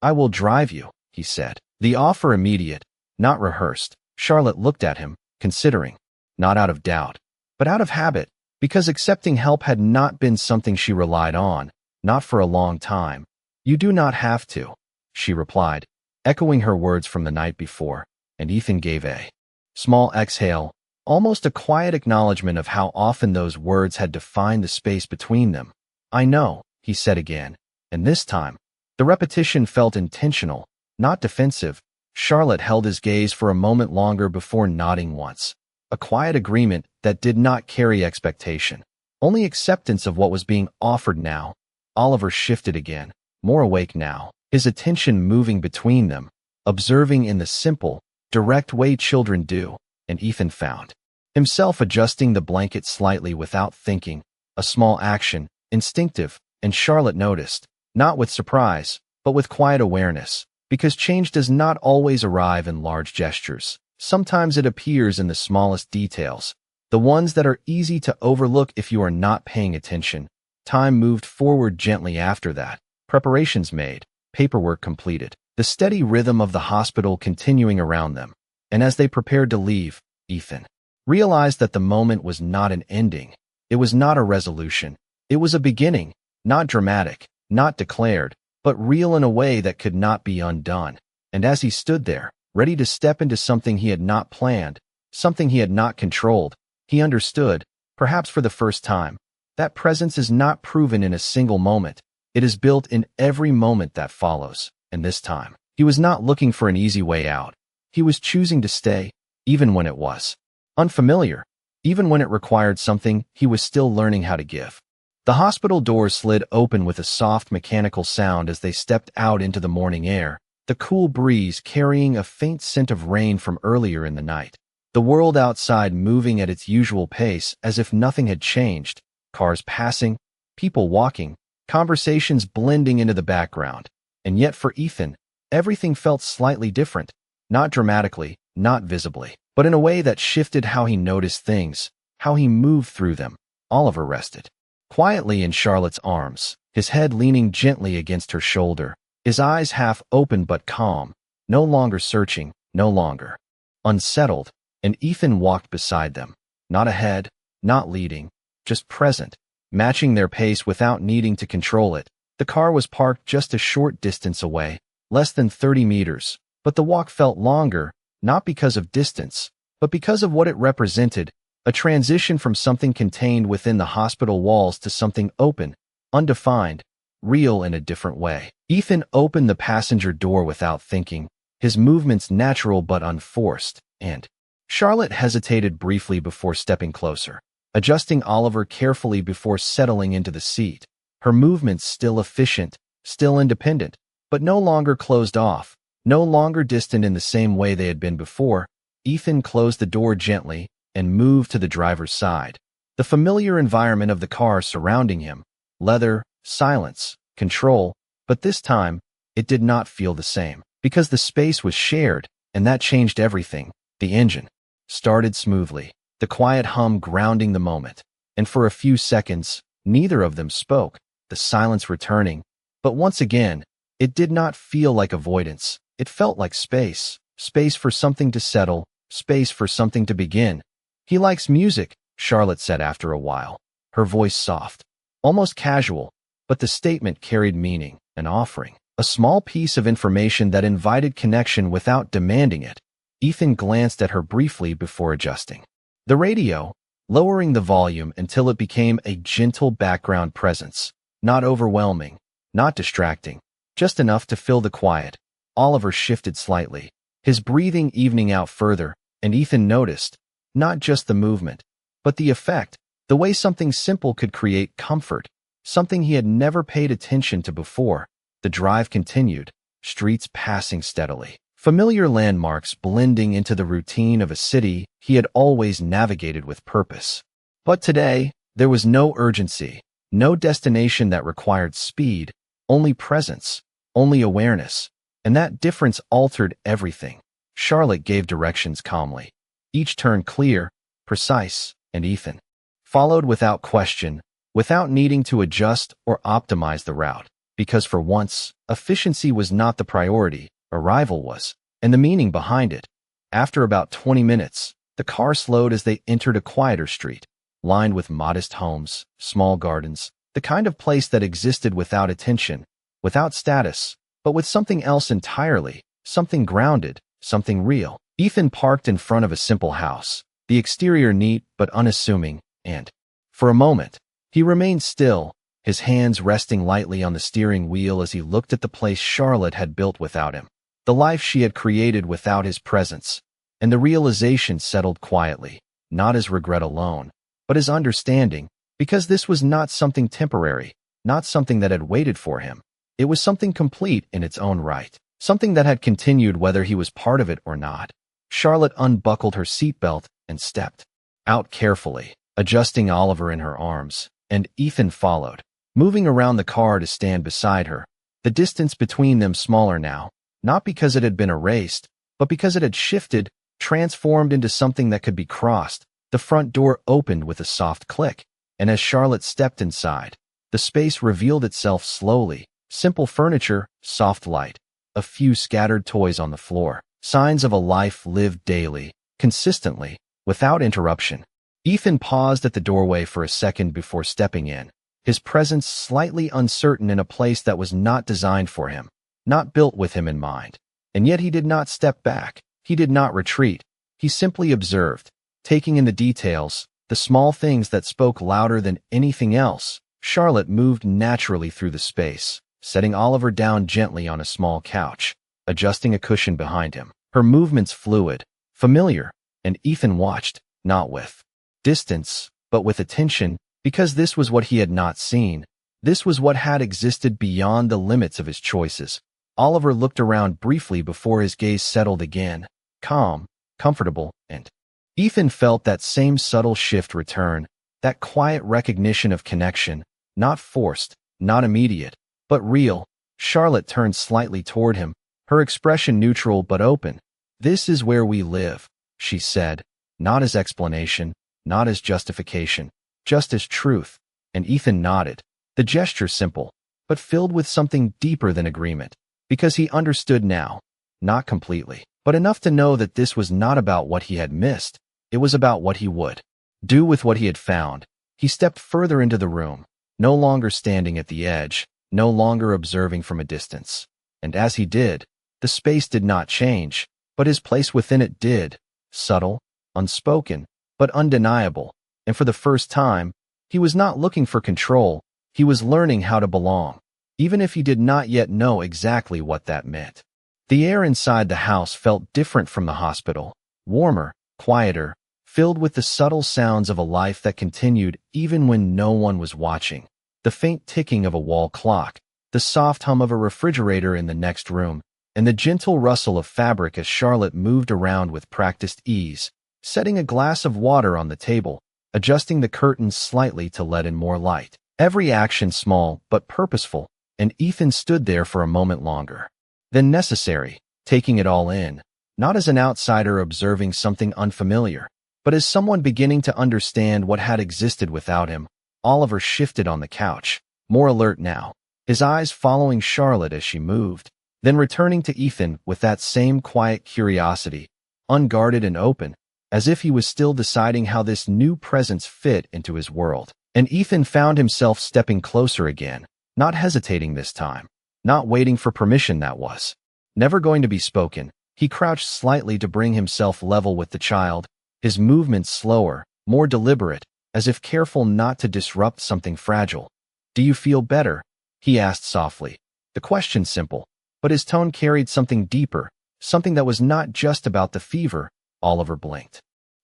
"I will drive you," he said, the offer immediate, not rehearsed. Charlotte looked at him, considering, not out of doubt, but out of habit, because accepting help had not been something she relied on, not for a long time. "You do not have to," she replied, echoing her words from the night before, and Ethan gave a small exhale, almost a quiet acknowledgement of how often those words had defined the space between them. "I know," he said again, and this time, the repetition felt intentional, not defensive. Charlotte held his gaze for a moment longer before nodding once, a quiet agreement that did not carry expectation, only acceptance of what was being offered now. Oliver shifted again, more awake now, his attention moving between them, observing in the simple, direct way children do, and Ethan found himself adjusting the blanket slightly without thinking, a small action, instinctive, and Charlotte noticed, not with surprise, but with quiet awareness, because change does not always arrive in large gestures. Sometimes it appears in the smallest details, the ones that are easy to overlook if you are not paying attention. Time moved forward gently after that, preparations made, paperwork completed, the steady rhythm of the hospital continuing around them. And as they prepared to leave, Ethan realized that the moment was not an ending. It was not a resolution. It was a beginning, not dramatic, not declared, but real in a way that could not be undone. And as he stood there, ready to step into something he had not planned, something he had not controlled, he understood, perhaps for the first time, that presence is not proven in a single moment. It is built in every moment that follows. And this time, he was not looking for an easy way out. He was choosing to stay, even when it was unfamiliar, even when it required something he was still learning how to give. The hospital doors slid open with a soft mechanical sound as they stepped out into the morning air, the cool breeze carrying a faint scent of rain from earlier in the night. The world outside moving at its usual pace as if nothing had changed, cars passing, people walking, conversations blending into the background. And yet for Ethan, everything felt slightly different, not dramatically, not visibly, but in a way that shifted how he noticed things, how he moved through them. Oliver rested quietly in Charlotte's arms, his head leaning gently against her shoulder, his eyes half open but calm, no longer searching, no longer unsettled, and Ethan walked beside them, not ahead, not leading, just present, matching their pace without needing to control it. The car was parked just a short distance away, less than 30 meters, but the walk felt longer, not because of distance, but because of what it represented, a transition from something contained within the hospital walls to something open, undefined, real in a different way. Ethan opened the passenger door without thinking, his movements natural but unforced, and Charlotte hesitated briefly before stepping closer, adjusting Oliver carefully before settling into the seat. Her movements still efficient, still independent, but no longer closed off, no longer distant in the same way they had been before. Ethan closed the door gently and moved to the driver's side. The familiar environment of the car surrounding him, leather, silence, control, but this time, it did not feel the same, because the space was shared, and that changed everything. The engine started smoothly, the quiet hum grounding the moment, and for a few seconds, neither of them spoke, the silence returning. But once again, it did not feel like avoidance. It felt like space, space for something to settle, space for something to begin. "He likes music," Charlotte said after a while, her voice soft, almost casual, but the statement carried meaning, an offering, a small piece of information that invited connection without demanding it. Ethan glanced at her briefly before adjusting the radio, lowering the volume until it became a gentle background presence, not overwhelming, not distracting, just enough to fill the quiet. Oliver shifted slightly, his breathing evening out further, and Ethan noticed, not just the movement, but the effect, the way something simple could create comfort, something he had never paid attention to before. The drive continued, streets passing steadily, familiar landmarks blending into the routine of a city he had always navigated with purpose. But today, there was no urgency, no destination that required speed, only presence, only awareness, and that difference altered everything. Charlotte gave directions calmly, each turn clear, precise, and Ethan followed without question, without needing to adjust or optimize the route, because for once, efficiency was not the priority, arrival was, and the meaning behind it. After about 20 minutes, the car slowed as they entered a quieter street, lined with modest homes, small gardens, the kind of place that existed without attention, without status, but with something else entirely, something grounded, something real. Ethan parked in front of a simple house, the exterior neat but unassuming, and, for a moment, he remained still, his hands resting lightly on the steering wheel as he looked at the place Charlotte had built without him, the life she had created without his presence, and the realization settled quietly, not as regret alone, but as understanding, because this was not something temporary, not something that had waited for him. It was something complete in its own right, something that had continued whether he was part of it or not. Charlotte unbuckled her seatbelt and stepped out carefully, adjusting Oliver in her arms, and Ethan followed, moving around the car to stand beside her, the distance between them smaller now, not because it had been erased, but because it had shifted, transformed into something that could be crossed. The front door opened with a soft click, and as Charlotte stepped inside, the space revealed itself slowly, simple furniture, soft light, a few scattered toys on the floor, signs of a life lived daily, consistently, without interruption. Ethan paused at the doorway for a second before stepping in, his presence slightly uncertain in a place that was not designed for him, not built with him in mind. And yet he did not step back, he did not retreat, he simply observed, taking in the details, the small things that spoke louder than anything else. Charlotte moved naturally through the space, setting Oliver down gently on a small couch, adjusting a cushion behind him, her movements fluid, familiar, and Ethan watched, not with distance, but with attention, because this was what he had not seen. This was what had existed beyond the limits of his choices. Oliver looked around briefly before his gaze settled again, calm, comfortable, and Ethan felt that same subtle shift return, that quiet recognition of connection, not forced, not immediate, but real. Charlotte turned slightly toward him, her expression neutral but open. "This is where we live," she said, not as explanation, not as justification, just as truth, and Ethan nodded, the gesture simple, but filled with something deeper than agreement, because he understood now, not completely, but enough to know that this was not about what he had missed, it was about what he would do with what he had found. He stepped further into the room, no longer standing at the edge, no longer observing from a distance, and as he did, the space did not change, but his place within it did, subtle, unspoken, but undeniable, and for the first time, he was not looking for control, he was learning how to belong, even if he did not yet know exactly what that meant. The air inside the house felt different from the hospital, warmer, quieter, filled with the subtle sounds of a life that continued even when no one was watching. The faint ticking of a wall clock, the soft hum of a refrigerator in the next room, and the gentle rustle of fabric as Charlotte moved around with practiced ease, setting a glass of water on the table, adjusting the curtains slightly to let in more light. Every action small but purposeful, and Ethan stood there for a moment longer than necessary, taking it all in, not as an outsider observing something unfamiliar, but as someone beginning to understand what had existed without him. Oliver shifted on the couch, more alert now, his eyes following Charlotte as she moved, then returning to Ethan with that same quiet curiosity, unguarded and open, as if he was still deciding how this new presence fit into his world. And Ethan found himself stepping closer again, not hesitating this time, not waiting for permission that was never going to be spoken. He crouched slightly to bring himself level with the child, his movements slower, more deliberate, as if careful not to disrupt something fragile. "Do you feel better?" he asked softly. The question simple, but his tone carried something deeper, something that was not just about the fever. Oliver blinked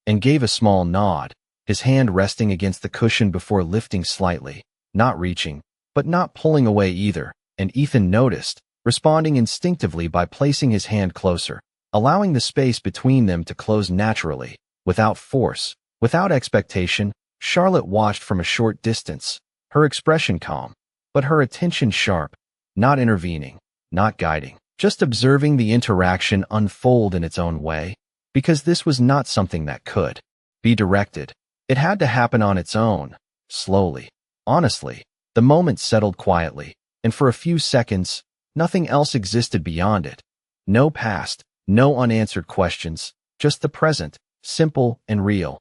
and gave a small nod, his hand resting against the cushion before lifting slightly, not reaching, but not pulling away either, and Ethan noticed, responding instinctively by placing his hand closer, allowing the space between them to close naturally, without force, without expectation. Charlotte watched from a short distance, her expression calm, but her attention sharp, not intervening, not guiding, just observing the interaction unfold in its own way, because this was not something that could be directed. It had to happen on its own, slowly, honestly. The moment settled quietly, and for a few seconds, nothing else existed beyond it. No past, no unanswered questions, just the present, simple and real.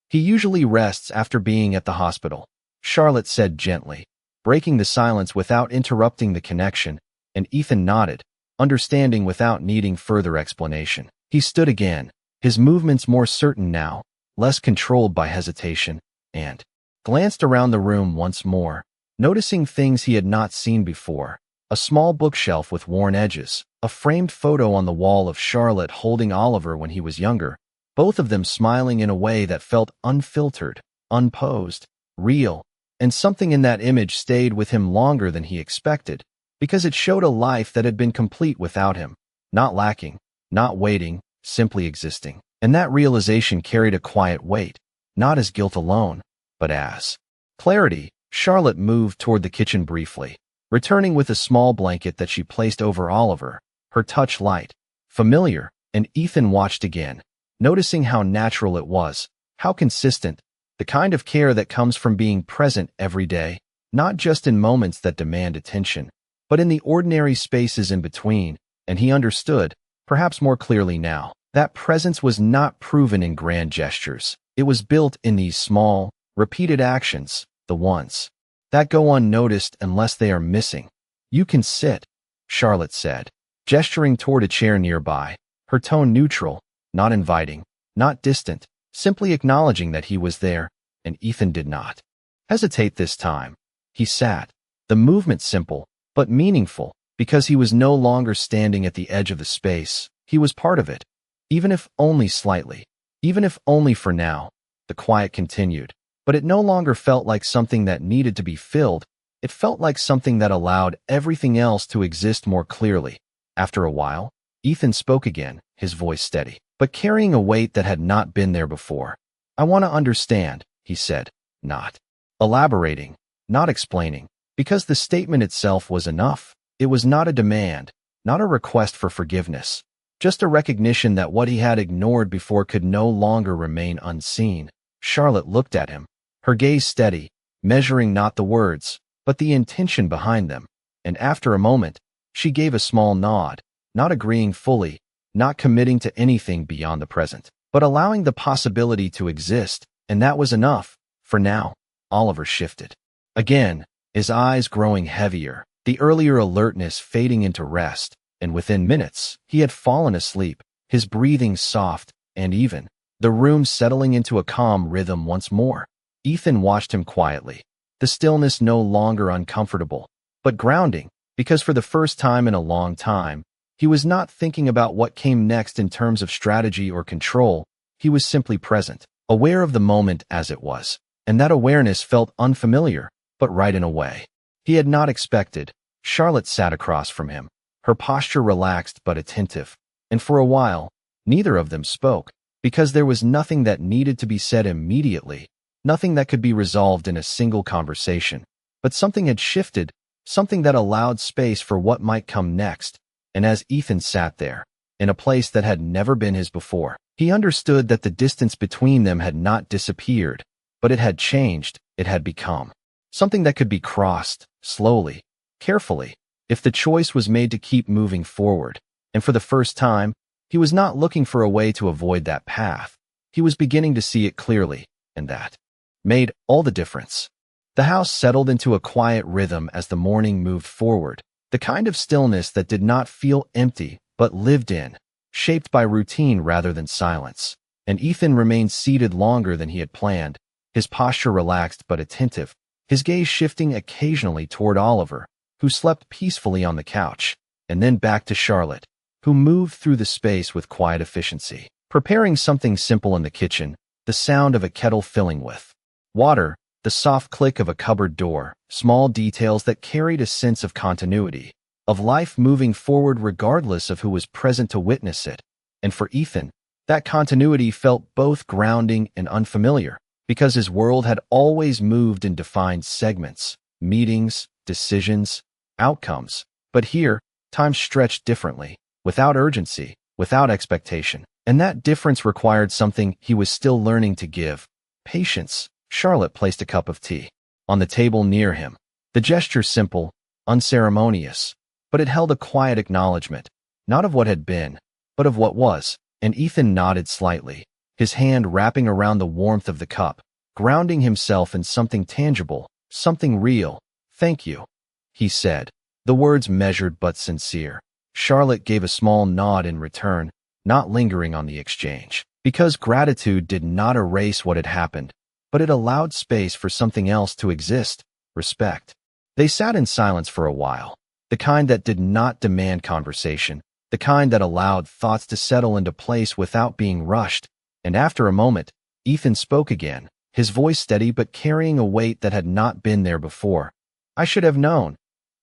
"He usually rests after being at the hospital," Charlotte said gently, breaking the silence without interrupting the connection, and Ethan nodded, understanding without needing further explanation. He stood again, his movements more certain now, less controlled by hesitation, and glanced around the room once more, noticing things he had not seen before. A small bookshelf with worn edges, a framed photo on the wall of Charlotte holding Oliver when he was younger, both of them smiling in a way that felt unfiltered, unposed, real, and something in that image stayed with him longer than he expected, because it showed a life that had been complete without him, not lacking, not waiting, simply existing. And that realization carried a quiet weight, not as guilt alone, but as clarity. Charlotte moved toward the kitchen briefly, returning with a small blanket that she placed over Oliver, her touch light, familiar, and Ethan watched again, noticing how natural it was, how consistent, the kind of care that comes from being present every day, not just in moments that demand attention, but in the ordinary spaces in between. And he understood, perhaps more clearly now, that presence was not proven in grand gestures. It was built in these small, repeated actions, the ones that go unnoticed unless they are missing. "You can sit," Charlotte said, gesturing toward a chair nearby, her tone neutral, not inviting, not distant, simply acknowledging that he was there, and Ethan did not hesitate this time. He sat, the movement simple, but meaningful, because he was no longer standing at the edge of the space. He was part of it, even if only slightly, even if only for now. The quiet continued, but it no longer felt like something that needed to be filled. It felt like something that allowed everything else to exist more clearly. After a while, Ethan spoke again, his voice steady, but carrying a weight that had not been there before. "I want to understand," he said, not elaborating, not explaining, because the statement itself was enough. It was not a demand, not a request for forgiveness, just a recognition that what he had ignored before could no longer remain unseen. Charlotte looked at him, her gaze steady, measuring not the words, but the intention behind them, and after a moment, she gave a small nod, not agreeing fully, not committing to anything beyond the present, but allowing the possibility to exist, and that was enough. For now, Oliver shifted. Again, his eyes growing heavier, the earlier alertness fading into rest, and within minutes, he had fallen asleep, his breathing soft and even, the room settling into a calm rhythm once more. Ethan watched him quietly, the stillness no longer uncomfortable, but grounding, because for the first time in a long time, he was not thinking about what came next in terms of strategy or control. He was simply present, aware of the moment as it was. And that awareness felt unfamiliar, but right in a way he had not expected. Charlotte sat across from him, her posture relaxed but attentive. And for a while, neither of them spoke, because there was nothing that needed to be said immediately, nothing that could be resolved in a single conversation. But something had shifted, something that allowed space for what might come next. And as Ethan sat there, in a place that had never been his before, he understood that the distance between them had not disappeared, but it had changed. It had become something that could be crossed, slowly, carefully, if the choice was made to keep moving forward. And for the first time, he was not looking for a way to avoid that path. He was beginning to see it clearly, and that made all the difference. The house settled into a quiet rhythm as the morning moved forward, the kind of stillness that did not feel empty, but lived in, shaped by routine rather than silence. And Ethan remained seated longer than he had planned, his posture relaxed but attentive, his gaze shifting occasionally toward Oliver, who slept peacefully on the couch, and then back to Charlotte, who moved through the space with quiet efficiency, preparing something simple in the kitchen, the sound of a kettle filling with water, the soft click of a cupboard door, small details that carried a sense of continuity, of life moving forward regardless of who was present to witness it. And for Ethan, that continuity felt both grounding and unfamiliar, because his world had always moved in defined segments, meetings, decisions, outcomes. But here, time stretched differently, without urgency, without expectation. And that difference required something he was still learning to give: patience. Charlotte placed a cup of tea on the table near him, the gesture simple, unceremonious, but it held a quiet acknowledgement, not of what had been, but of what was. And Ethan nodded slightly, his hand wrapping around the warmth of the cup, grounding himself in something tangible, something real. "Thank you," he said, the words measured but sincere. Charlotte gave a small nod in return, not lingering on the exchange, because gratitude did not erase what had happened, but it allowed space for something else to exist: respect. They sat in silence for a while, the kind that did not demand conversation, the kind that allowed thoughts to settle into place without being rushed. And after a moment, Ethan spoke again, his voice steady but carrying a weight that had not been there before. "I should have known,"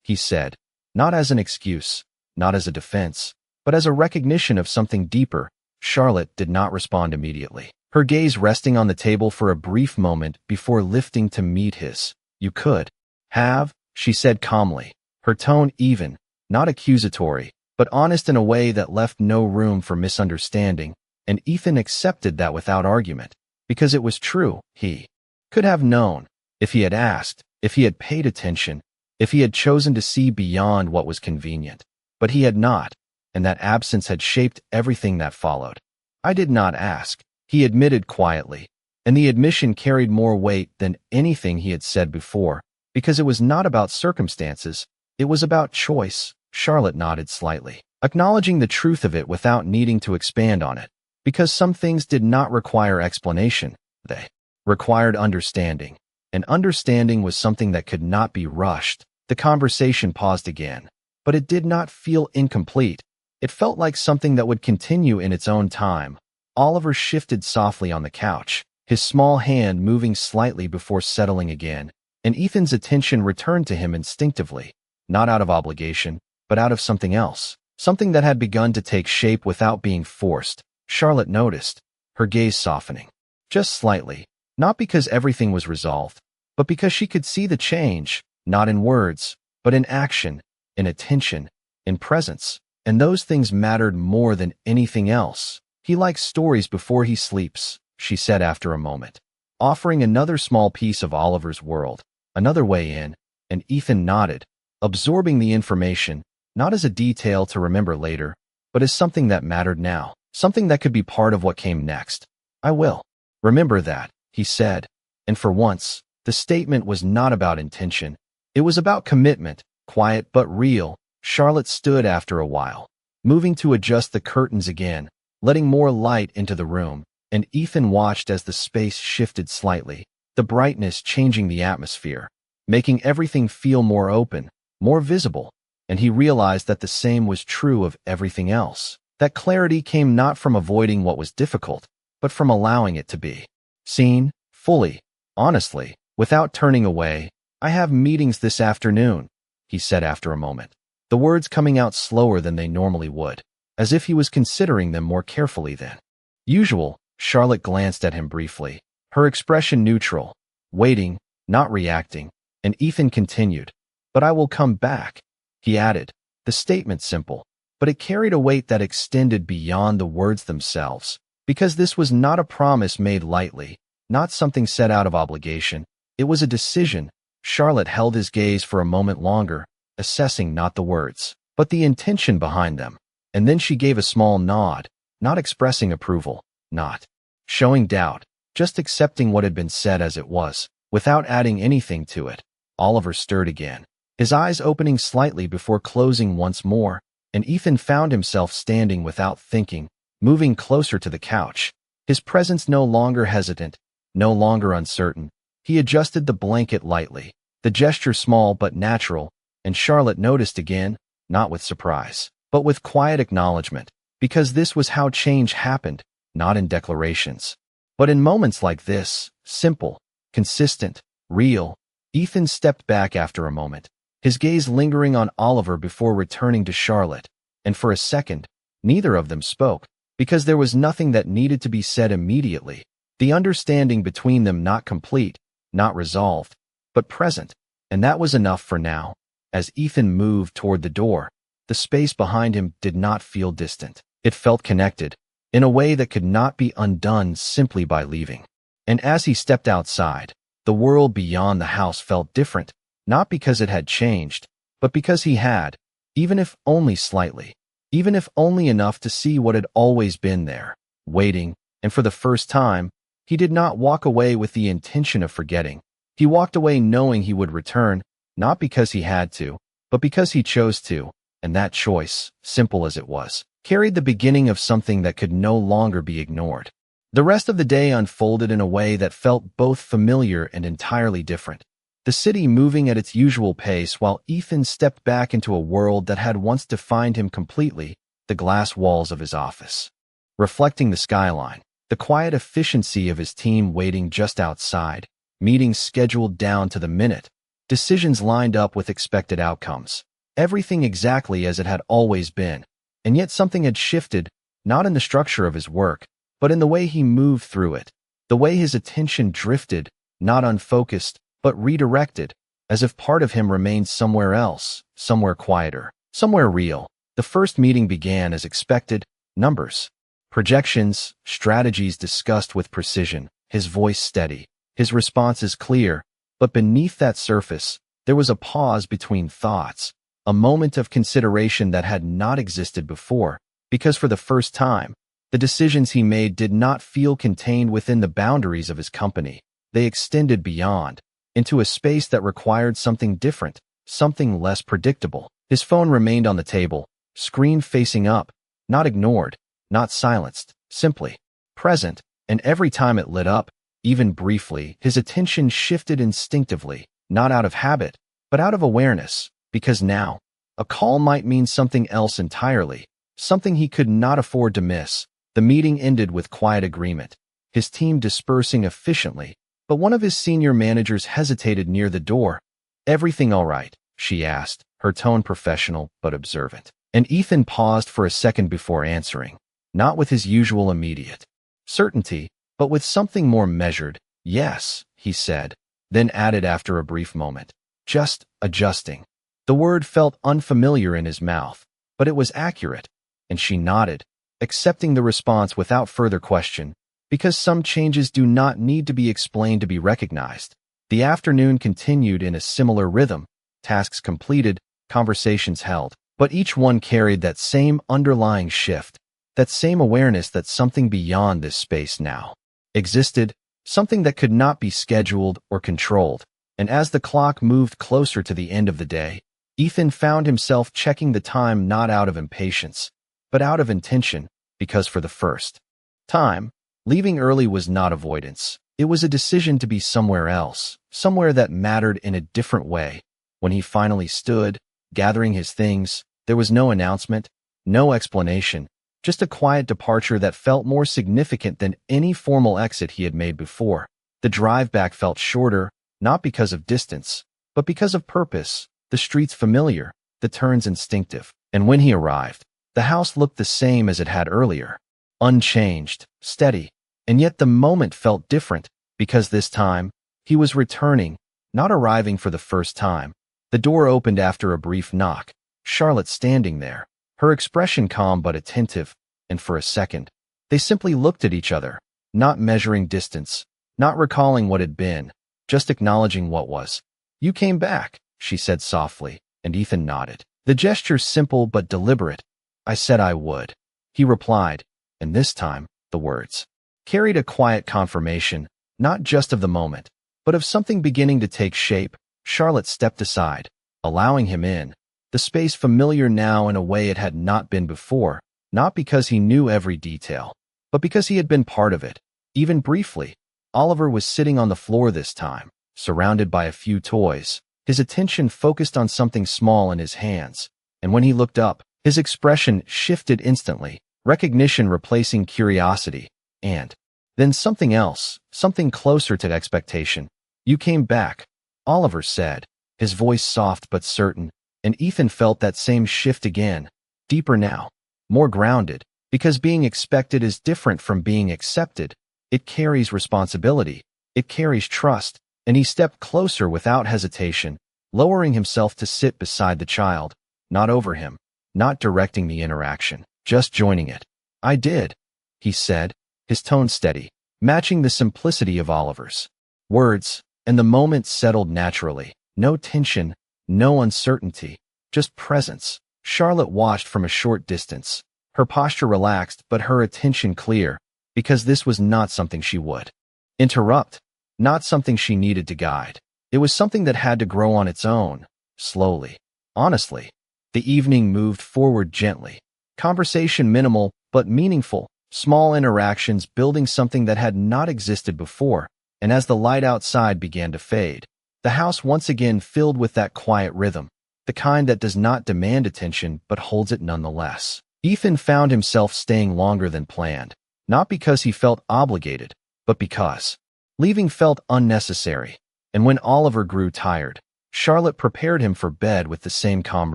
he said, not as an excuse, not as a defense, but as a recognition of something deeper. Charlotte did not respond immediately, her gaze resting on the table for a brief moment before lifting to meet his. "You could have," she said calmly, her tone even, not accusatory, but honest in a way that left no room for misunderstanding. And Ethan accepted that without argument, because it was true. He could have known, if he had asked, if he had paid attention, if he had chosen to see beyond what was convenient. But he had not, and that absence had shaped everything that followed. "I did not ask," he admitted quietly, and the admission carried more weight than anything he had said before, because it was not about circumstances, it was about choice. Charlotte nodded slightly, acknowledging the truth of it without needing to expand on it, because some things did not require explanation, they required understanding, and understanding was something that could not be rushed. The conversation paused again, but it did not feel incomplete. It felt like something that would continue in its own time. Oliver shifted softly on the couch, his small hand moving slightly before settling again, and Ethan's attention returned to him instinctively, not out of obligation, but out of something else, something that had begun to take shape without being forced. Charlotte noticed, her gaze softening, just slightly, not because everything was resolved, but because she could see the change, not in words, but in action, in attention, in presence. And those things mattered more than anything else. "He likes stories before he sleeps," she said after a moment, offering another small piece of Oliver's world, another way in. And Ethan nodded, absorbing the information, not as a detail to remember later, but as something that mattered now, something that could be part of what came next. "I will remember that," he said. And for once, the statement was not about intention. It was about commitment, quiet but real. Charlotte stood after a while, moving to adjust the curtains again, letting more light into the room, and Ethan watched as the space shifted slightly, the brightness changing the atmosphere, making everything feel more open, more visible. And he realized that the same was true of everything else. That clarity came not from avoiding what was difficult, but from allowing it to be. Seen, fully, honestly, without turning away. "I have meetings this afternoon," he said after a moment, the words coming out slower than they normally would, as if he was considering them more carefully than usual. Charlotte glanced at him briefly, her expression neutral, waiting, not reacting, and Ethan continued. "But I will come back," he added, the statement simple, but it carried a weight that extended beyond the words themselves, because this was not a promise made lightly, not something said out of obligation. It was a decision. Charlotte held his gaze for a moment longer, assessing not the words, but the intention behind them, and then she gave a small nod, not expressing approval, not showing doubt, just accepting what had been said as it was, without adding anything to it. Oliver stirred again, his eyes opening slightly before closing once more, and Ethan found himself standing without thinking, moving closer to the couch, his presence no longer hesitant, no longer uncertain. He adjusted the blanket lightly, the gesture small but natural, and Charlotte noticed again, not with surprise, but with quiet acknowledgement, because this was how change happened, not in declarations, but in moments like this, simple, consistent, real. Ethan stepped back after a moment, his gaze lingering on Oliver before returning to Charlotte, and for a second, neither of them spoke, because there was nothing that needed to be said immediately, the understanding between them not complete, not resolved, but present, and that was enough for now. As Ethan moved toward the door, the space behind him did not feel distant. It felt connected, in a way that could not be undone simply by leaving. And as he stepped outside, the world beyond the house felt different, not because it had changed, but because he had, even if only slightly, even if only enough to see what had always been there, waiting, and for the first time, he did not walk away with the intention of forgetting. He walked away knowing he would return, not because he had to, but because he chose to, and that choice, simple as it was, carried the beginning of something that could no longer be ignored. The rest of the day unfolded in a way that felt both familiar and entirely different. The city moving at its usual pace while Ethan stepped back into a world that had once defined him completely, the glass walls of his office, reflecting the skyline, the quiet efficiency of his team waiting just outside, meetings scheduled down to the minute, decisions lined up with expected outcomes, everything exactly as it had always been. And yet something had shifted, not in the structure of his work, but in the way he moved through it, the way his attention drifted, not unfocused, but redirected, as if part of him remained somewhere else, somewhere quieter, somewhere real. The first meeting began as expected, numbers, projections, strategies discussed with precision, his voice steady, his responses clear, but beneath that surface, there was a pause between thoughts, a moment of consideration that had not existed before, because for the first time, the decisions he made did not feel contained within the boundaries of his company. They extended beyond, into a space that required something different, something less predictable. His phone remained on the table, screen facing up, not ignored, not silenced, simply present, and every time it lit up, even briefly, his attention shifted instinctively, not out of habit, but out of awareness, because now, a call might mean something else entirely, something he could not afford to miss. The meeting ended with quiet agreement, his team dispersing efficiently, but one of his senior managers hesitated near the door. "Everything all right?" she asked, her tone professional but observant. And Ethan paused for a second before answering, not with his usual immediate certainty, but with something more measured. "Yes," he said, then added after a brief moment, "Just adjusting." The word felt unfamiliar in his mouth, but it was accurate, and she nodded, accepting the response without further question, because some changes do not need to be explained to be recognized. The afternoon continued in a similar rhythm, tasks completed, conversations held, but each one carried that same underlying shift, that same awareness that something beyond this space now existed, something that could not be scheduled or controlled. And as the clock moved closer to the end of the day, Ethan found himself checking the time not out of impatience, but out of intention, because for the first time, leaving early was not avoidance. It was a decision to be somewhere else, somewhere that mattered in a different way. When he finally stood, gathering his things, there was no announcement, no explanation, Just a quiet departure that felt more significant than any formal exit he had made before. The drive back felt shorter, not because of distance, but because of purpose. The streets familiar, the turns instinctive. And when he arrived, the house looked the same as it had earlier. Unchanged, steady. And yet the moment felt different, because this time, he was returning, not arriving for the first time. The door opened after a brief knock. Charlotte standing there, her expression calm but attentive, and for a second, they simply looked at each other, not measuring distance, not recalling what had been, just acknowledging what was. "You came back," she said softly, and Ethan nodded. The gesture simple but deliberate. "I said I would," he replied, and this time, the words carried a quiet confirmation, not just of the moment, but of something beginning to take shape. Charlotte stepped aside, allowing him in, the space familiar now in a way it had not been before, not because he knew every detail, but because he had been part of it, even briefly. Oliver was sitting on the floor this time, surrounded by a few toys, his attention focused on something small in his hands, and when he looked up, his expression shifted instantly, recognition replacing curiosity, and then something else, something closer to expectation. "You came back," Oliver said, his voice soft but certain, and Ethan felt that same shift again, deeper now, more grounded, because being expected is different from being accepted. It carries responsibility, it carries trust, and he stepped closer without hesitation, lowering himself to sit beside the child, not over him, not directing the interaction, just joining it. "I did," he said, his tone steady, matching the simplicity of Oliver's words, and the moment settled naturally. No tension, no uncertainty, just presence. Charlotte watched from a short distance, her posture relaxed but her attention clear, because this was not something she would interrupt, not something she needed to guide. It was something that had to grow on its own, slowly, honestly. The evening moved forward gently. Conversation minimal but meaningful, small interactions building something that had not existed before, and as the light outside began to fade, the house once again filled with that quiet rhythm, the kind that does not demand attention but holds it nonetheless. Ethan found himself staying longer than planned, not because he felt obligated, but because leaving felt unnecessary. And when Oliver grew tired, Charlotte prepared him for bed with the same calm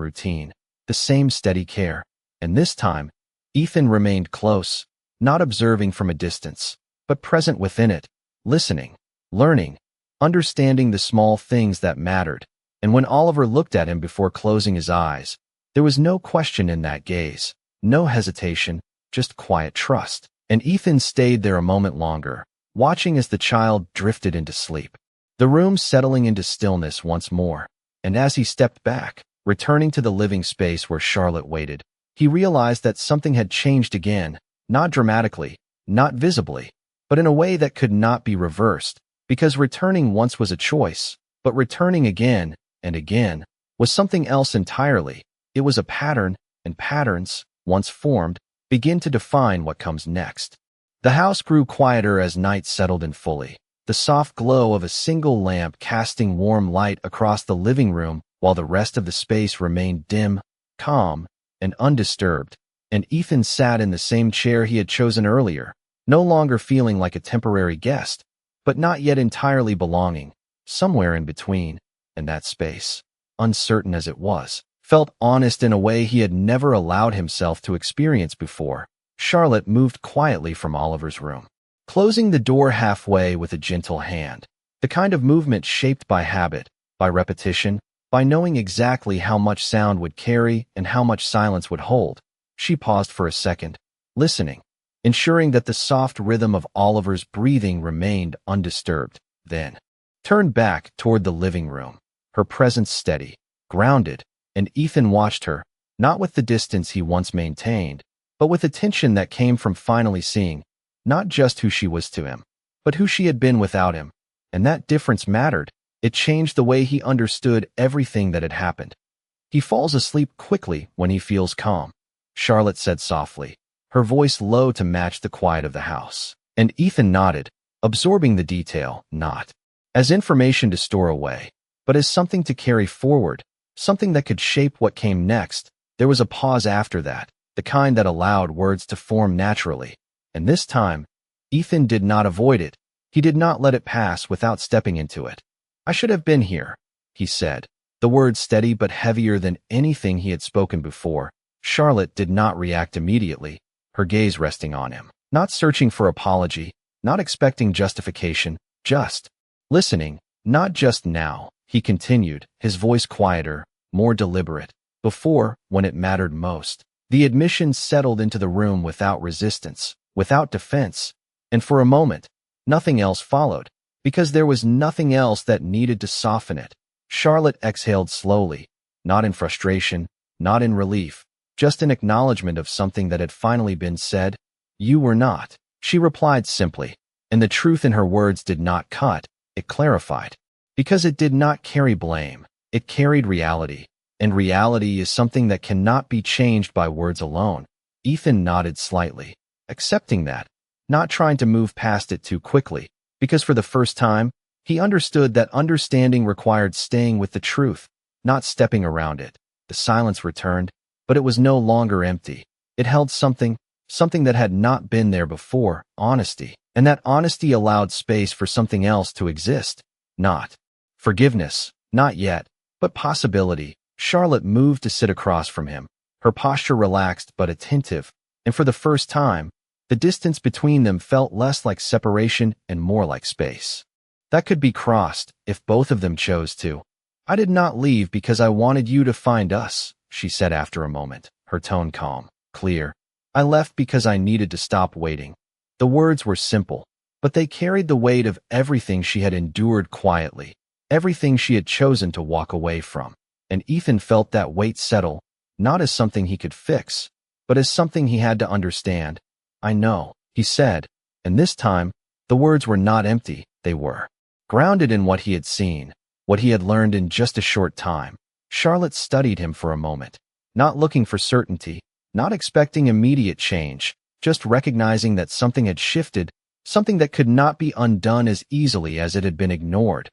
routine, the same steady care. And this time, Ethan remained close, not observing from a distance, but present within it, listening, learning, understanding the small things that mattered. And when Oliver looked at him before closing his eyes, there was no question in that gaze, no hesitation, just quiet trust. And Ethan stayed there a moment longer, watching as the child drifted into sleep, the room settling into stillness once more. And as he stepped back, returning to the living space where Charlotte waited, he realized that something had changed again, not dramatically, not visibly, but in a way that could not be reversed, because returning once was a choice, but returning again and again was something else entirely. It was a pattern, and patterns, once formed, begin to define what comes next. The house grew quieter as night settled in fully, the soft glow of a single lamp casting warm light across the living room while the rest of the space remained dim, calm, and undisturbed. And Ethan sat in the same chair he had chosen earlier, no longer feeling like a temporary guest, but not yet entirely belonging, somewhere in between. And that space, uncertain as it was, felt honest in a way he had never allowed himself to experience before. Charlotte moved quietly from Oliver's room, closing the door halfway with a gentle hand, the kind of movement shaped by habit, by repetition, by knowing exactly how much sound would carry and how much silence would hold. She paused for a second, listening, ensuring that the soft rhythm of Oliver's breathing remained undisturbed, then turned back toward the living room, her presence steady, grounded. And Ethan watched her, not with the distance he once maintained, but with attention that came from finally seeing, not just who she was to him, but who she had been without him. And that difference mattered. It changed the way he understood everything that had happened. "He falls asleep quickly when he feels calm," Charlotte said softly, her voice low to match the quiet of the house. And Ethan nodded, absorbing the detail, not as information to store away, but as something to carry forward, something that could shape what came next. There was a pause after that, the kind that allowed words to form naturally. And this time, Ethan did not avoid it. He did not let it pass without stepping into it. "I should have been here," he said, the words steady but heavier than anything he had spoken before. Charlotte did not react immediately, her gaze resting on him, not searching for apology, not expecting justification, just listening. "Not just now," he continued, his voice quieter, more deliberate. "Before, when it mattered most." The admission settled into the room without resistance, without defense, and for a moment, nothing else followed, because there was nothing else that needed to soften it. Charlotte exhaled slowly, not in frustration, not in relief, just in acknowledgement of something that had finally been said. "You were not," she replied simply, and the truth in her words did not cut, it clarified. Because it did not carry blame, it carried reality, and reality is something that cannot be changed by words alone. Ethan nodded slightly, accepting that, not trying to move past it too quickly, because for the first time, he understood that understanding required staying with the truth, not stepping around it. The silence returned, but it was no longer empty. It held something that had not been there before, honesty, and that honesty allowed space for something else to exist. Not forgiveness, not yet, but possibility. Charlotte moved to sit across from him, her posture relaxed but attentive, and for the first time, the distance between them felt less like separation and more like space that could be crossed if both of them chose to. "I did not leave because I wanted you to find us," she said after a moment, her tone calm, clear. "I left because I needed to stop waiting." The words were simple, but they carried the weight of everything she had endured quietly, everything she had chosen to walk away from. And Ethan felt that weight settle, not as something he could fix, but as something he had to understand. "I know," he said, and this time, the words were not empty, they were grounded in what he had seen, what he had learned in just a short time. Charlotte studied him for a moment, not looking for certainty, not expecting immediate change, just recognizing that something had shifted, something that could not be undone as easily as it had been ignored.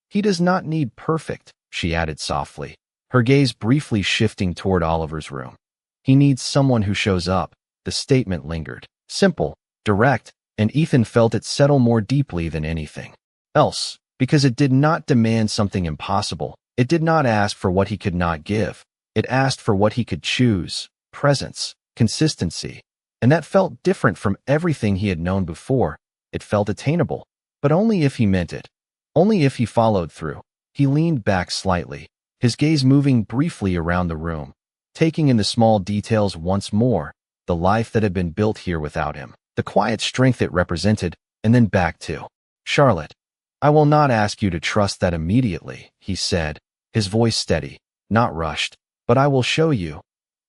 "He does not need perfect," she added softly, her gaze briefly shifting toward Oliver's room. "He needs someone who shows up." The statement lingered, simple, direct, and Ethan felt it settle more deeply than anything else, because it did not demand something impossible. It did not ask for what he could not give. It asked for what he could choose: presence, consistency. And that felt different from everything he had known before. It felt attainable, but only if he meant it, only if he followed through. He leaned back slightly, his gaze moving briefly around the room, taking in the small details once more, the life that had been built here without him, the quiet strength it represented, and then back to Charlotte. "I will not ask you to trust that immediately," he said, his voice steady, not rushed, "but I will show you."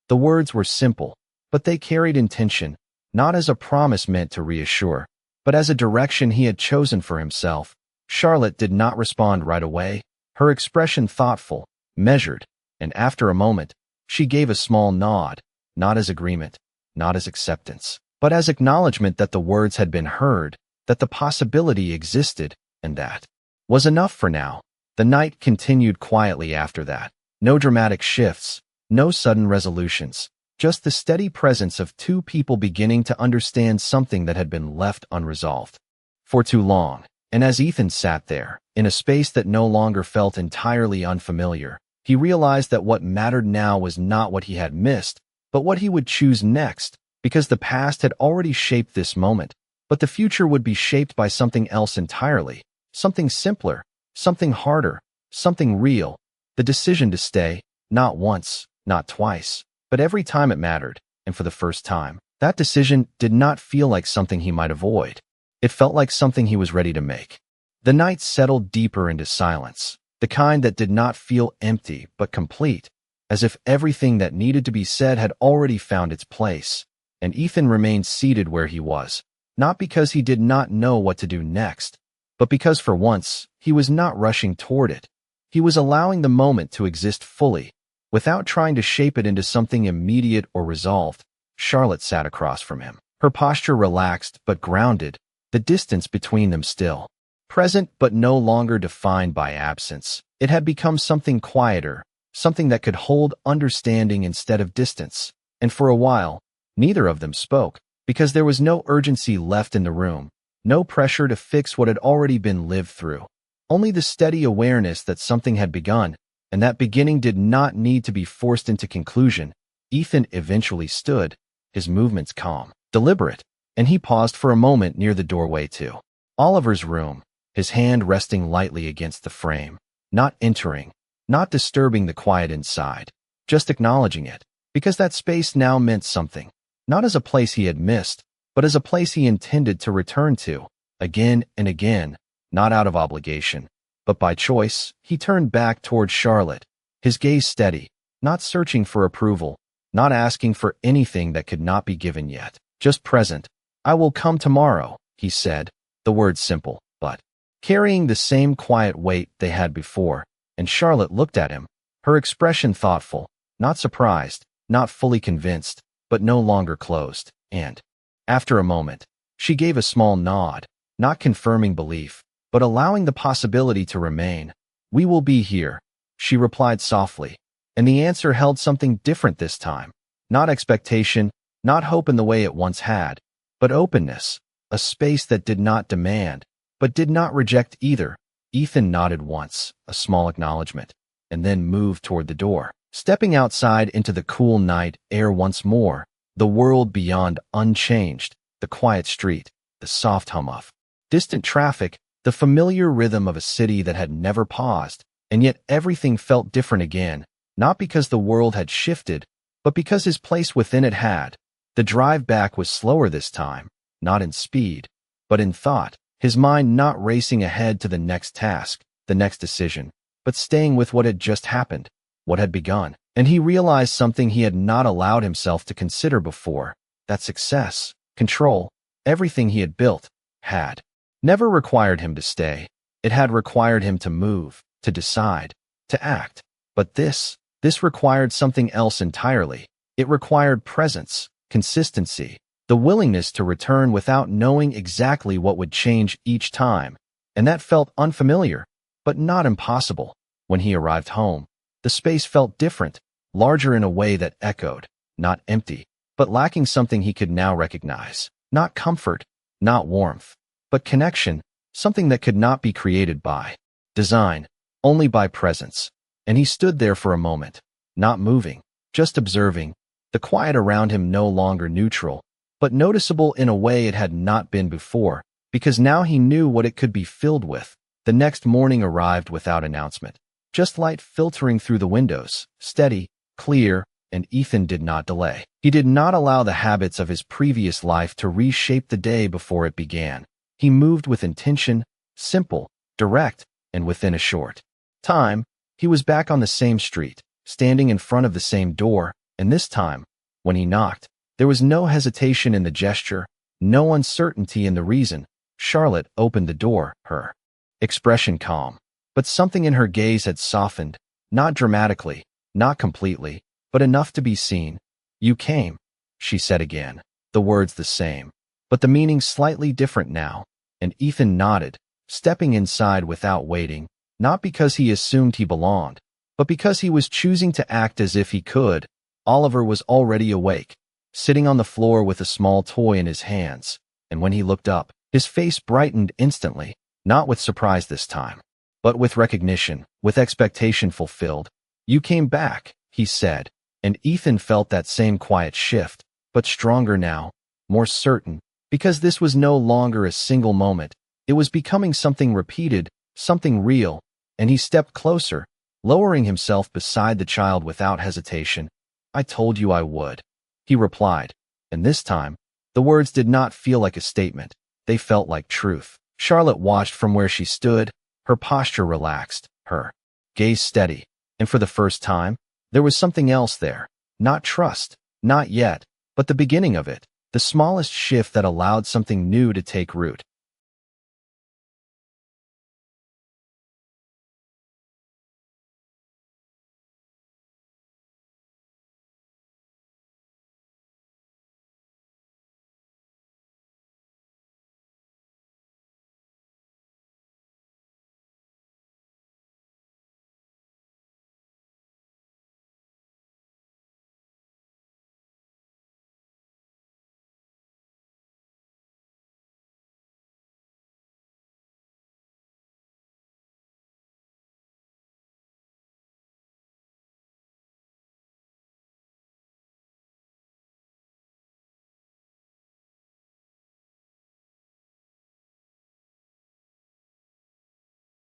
The words were simple, but they carried intention, not as a promise meant to reassure, but as a direction he had chosen for himself. Charlotte did not respond right away, her expression thoughtful, measured, and after a moment, she gave a small nod, not as agreement, not as acceptance, but as acknowledgement that the words had been heard, that the possibility existed, and that was enough for now. The night continued quietly after that. No dramatic shifts, no sudden resolutions, just the steady presence of two people beginning to understand something that had been left unresolved for too long. And as Ethan sat there, in a space that no longer felt entirely unfamiliar, he realized that what mattered now was not what he had missed, but what he would choose next, because the past had already shaped this moment, but the future would be shaped by something else entirely, something simpler, something harder, something real. The decision to stay, not once, not twice, but every time it mattered, and for the first time, that decision did not feel like something he might avoid. It felt like something he was ready to make. The night settled deeper into silence, the kind that did not feel empty but complete, as if everything that needed to be said had already found its place. And Ethan remained seated where he was, not because he did not know what to do next, but because for once, he was not rushing toward it. He was allowing the moment to exist fully, without trying to shape it into something immediate or resolved. Charlotte sat across from him, her posture relaxed but grounded, the distance between them still present but no longer defined by absence. It had become something quieter, something that could hold understanding instead of distance. And for a while, Neither of them spoke, because there was no urgency left in the room, no pressure to fix what had already been lived through. Only the steady awareness that something had begun, and that beginning did not need to be forced into conclusion. Ethan eventually stood, his movements calm, deliberate, and he paused for a moment near the doorway to Oliver's room, his hand resting lightly against the frame, not entering, not disturbing the quiet inside, just acknowledging it, because that space now meant something, not as a place he had missed, but as a place he intended to return to, again and again, not out of obligation, but by choice. He turned back toward Charlotte, his gaze steady, not searching for approval, not asking for anything that could not be given yet, just present. "I will come tomorrow," he said, the words simple, but carrying the same quiet weight they had before, and Charlotte looked at him, her expression thoughtful, not surprised, not fully convinced, but no longer closed, and, after a moment, she gave a small nod, not confirming belief, but allowing the possibility to remain. "We will be here," she replied softly, and the answer held something different this time, not expectation, not hope in the way it once had, but openness, a space that did not demand, but did not reject either. Ethan nodded once, a small acknowledgement, and then moved toward the door, stepping outside into the cool night air once more, the world beyond unchanged, the quiet street, the soft hum of distant traffic, the familiar rhythm of a city that had never paused, and yet everything felt different again, not because the world had shifted, but because his place within it had. The drive back was slower this time, not in speed, but in thought, his mind not racing ahead to the next task, the next decision, but staying with what had just happened, what had begun. And he realized something he had not allowed himself to consider before, that success, control, everything he had built, had never required him to stay. It had required him to move, to decide, to act. But this required something else entirely. It required presence, consistency, the willingness to return without knowing exactly what would change each time. And that felt unfamiliar, but not impossible. When he arrived home, the space felt different, larger in a way that echoed, not empty, but lacking something he could now recognize. Not comfort, not warmth, but connection, something that could not be created by design, only by presence. And he stood there for a moment, not moving, just observing, the quiet around him no longer neutral, but noticeable in a way it had not been before, because now he knew what it could be filled with. The next morning arrived without announcement, just light filtering through the windows, steady, clear, and Ethan did not delay. He did not allow the habits of his previous life to reshape the day before it began. He moved with intention, simple, direct, and within a short time, he was back on the same street, standing in front of the same door, and this time, when he knocked, there was no hesitation in the gesture, no uncertainty in the reason. Charlotte opened the door, her expression calm, but something in her gaze had softened, not dramatically, not completely, but enough to be seen. "You came," she said again, the words the same, but the meaning slightly different now, and Ethan nodded, stepping inside without waiting, not because he assumed he belonged, but because he was choosing to act as if he could. Oliver was already awake, sitting on the floor with a small toy in his hands, and when he looked up, his face brightened instantly, not with surprise this time, but with recognition, with expectation fulfilled. "You came back," he said, and Ethan felt that same quiet shift, but stronger now, more certain, because this was no longer a single moment. It was becoming something repeated, something real, and he stepped closer, lowering himself beside the child without hesitation. "I told you I would," he replied, and this time, the words did not feel like a statement. They felt like truth. Charlotte watched from where she stood, her posture relaxed, her gaze steady, and for the first time, there was something else there. Not trust, not yet, but the beginning of it, the smallest shift that allowed something new to take root.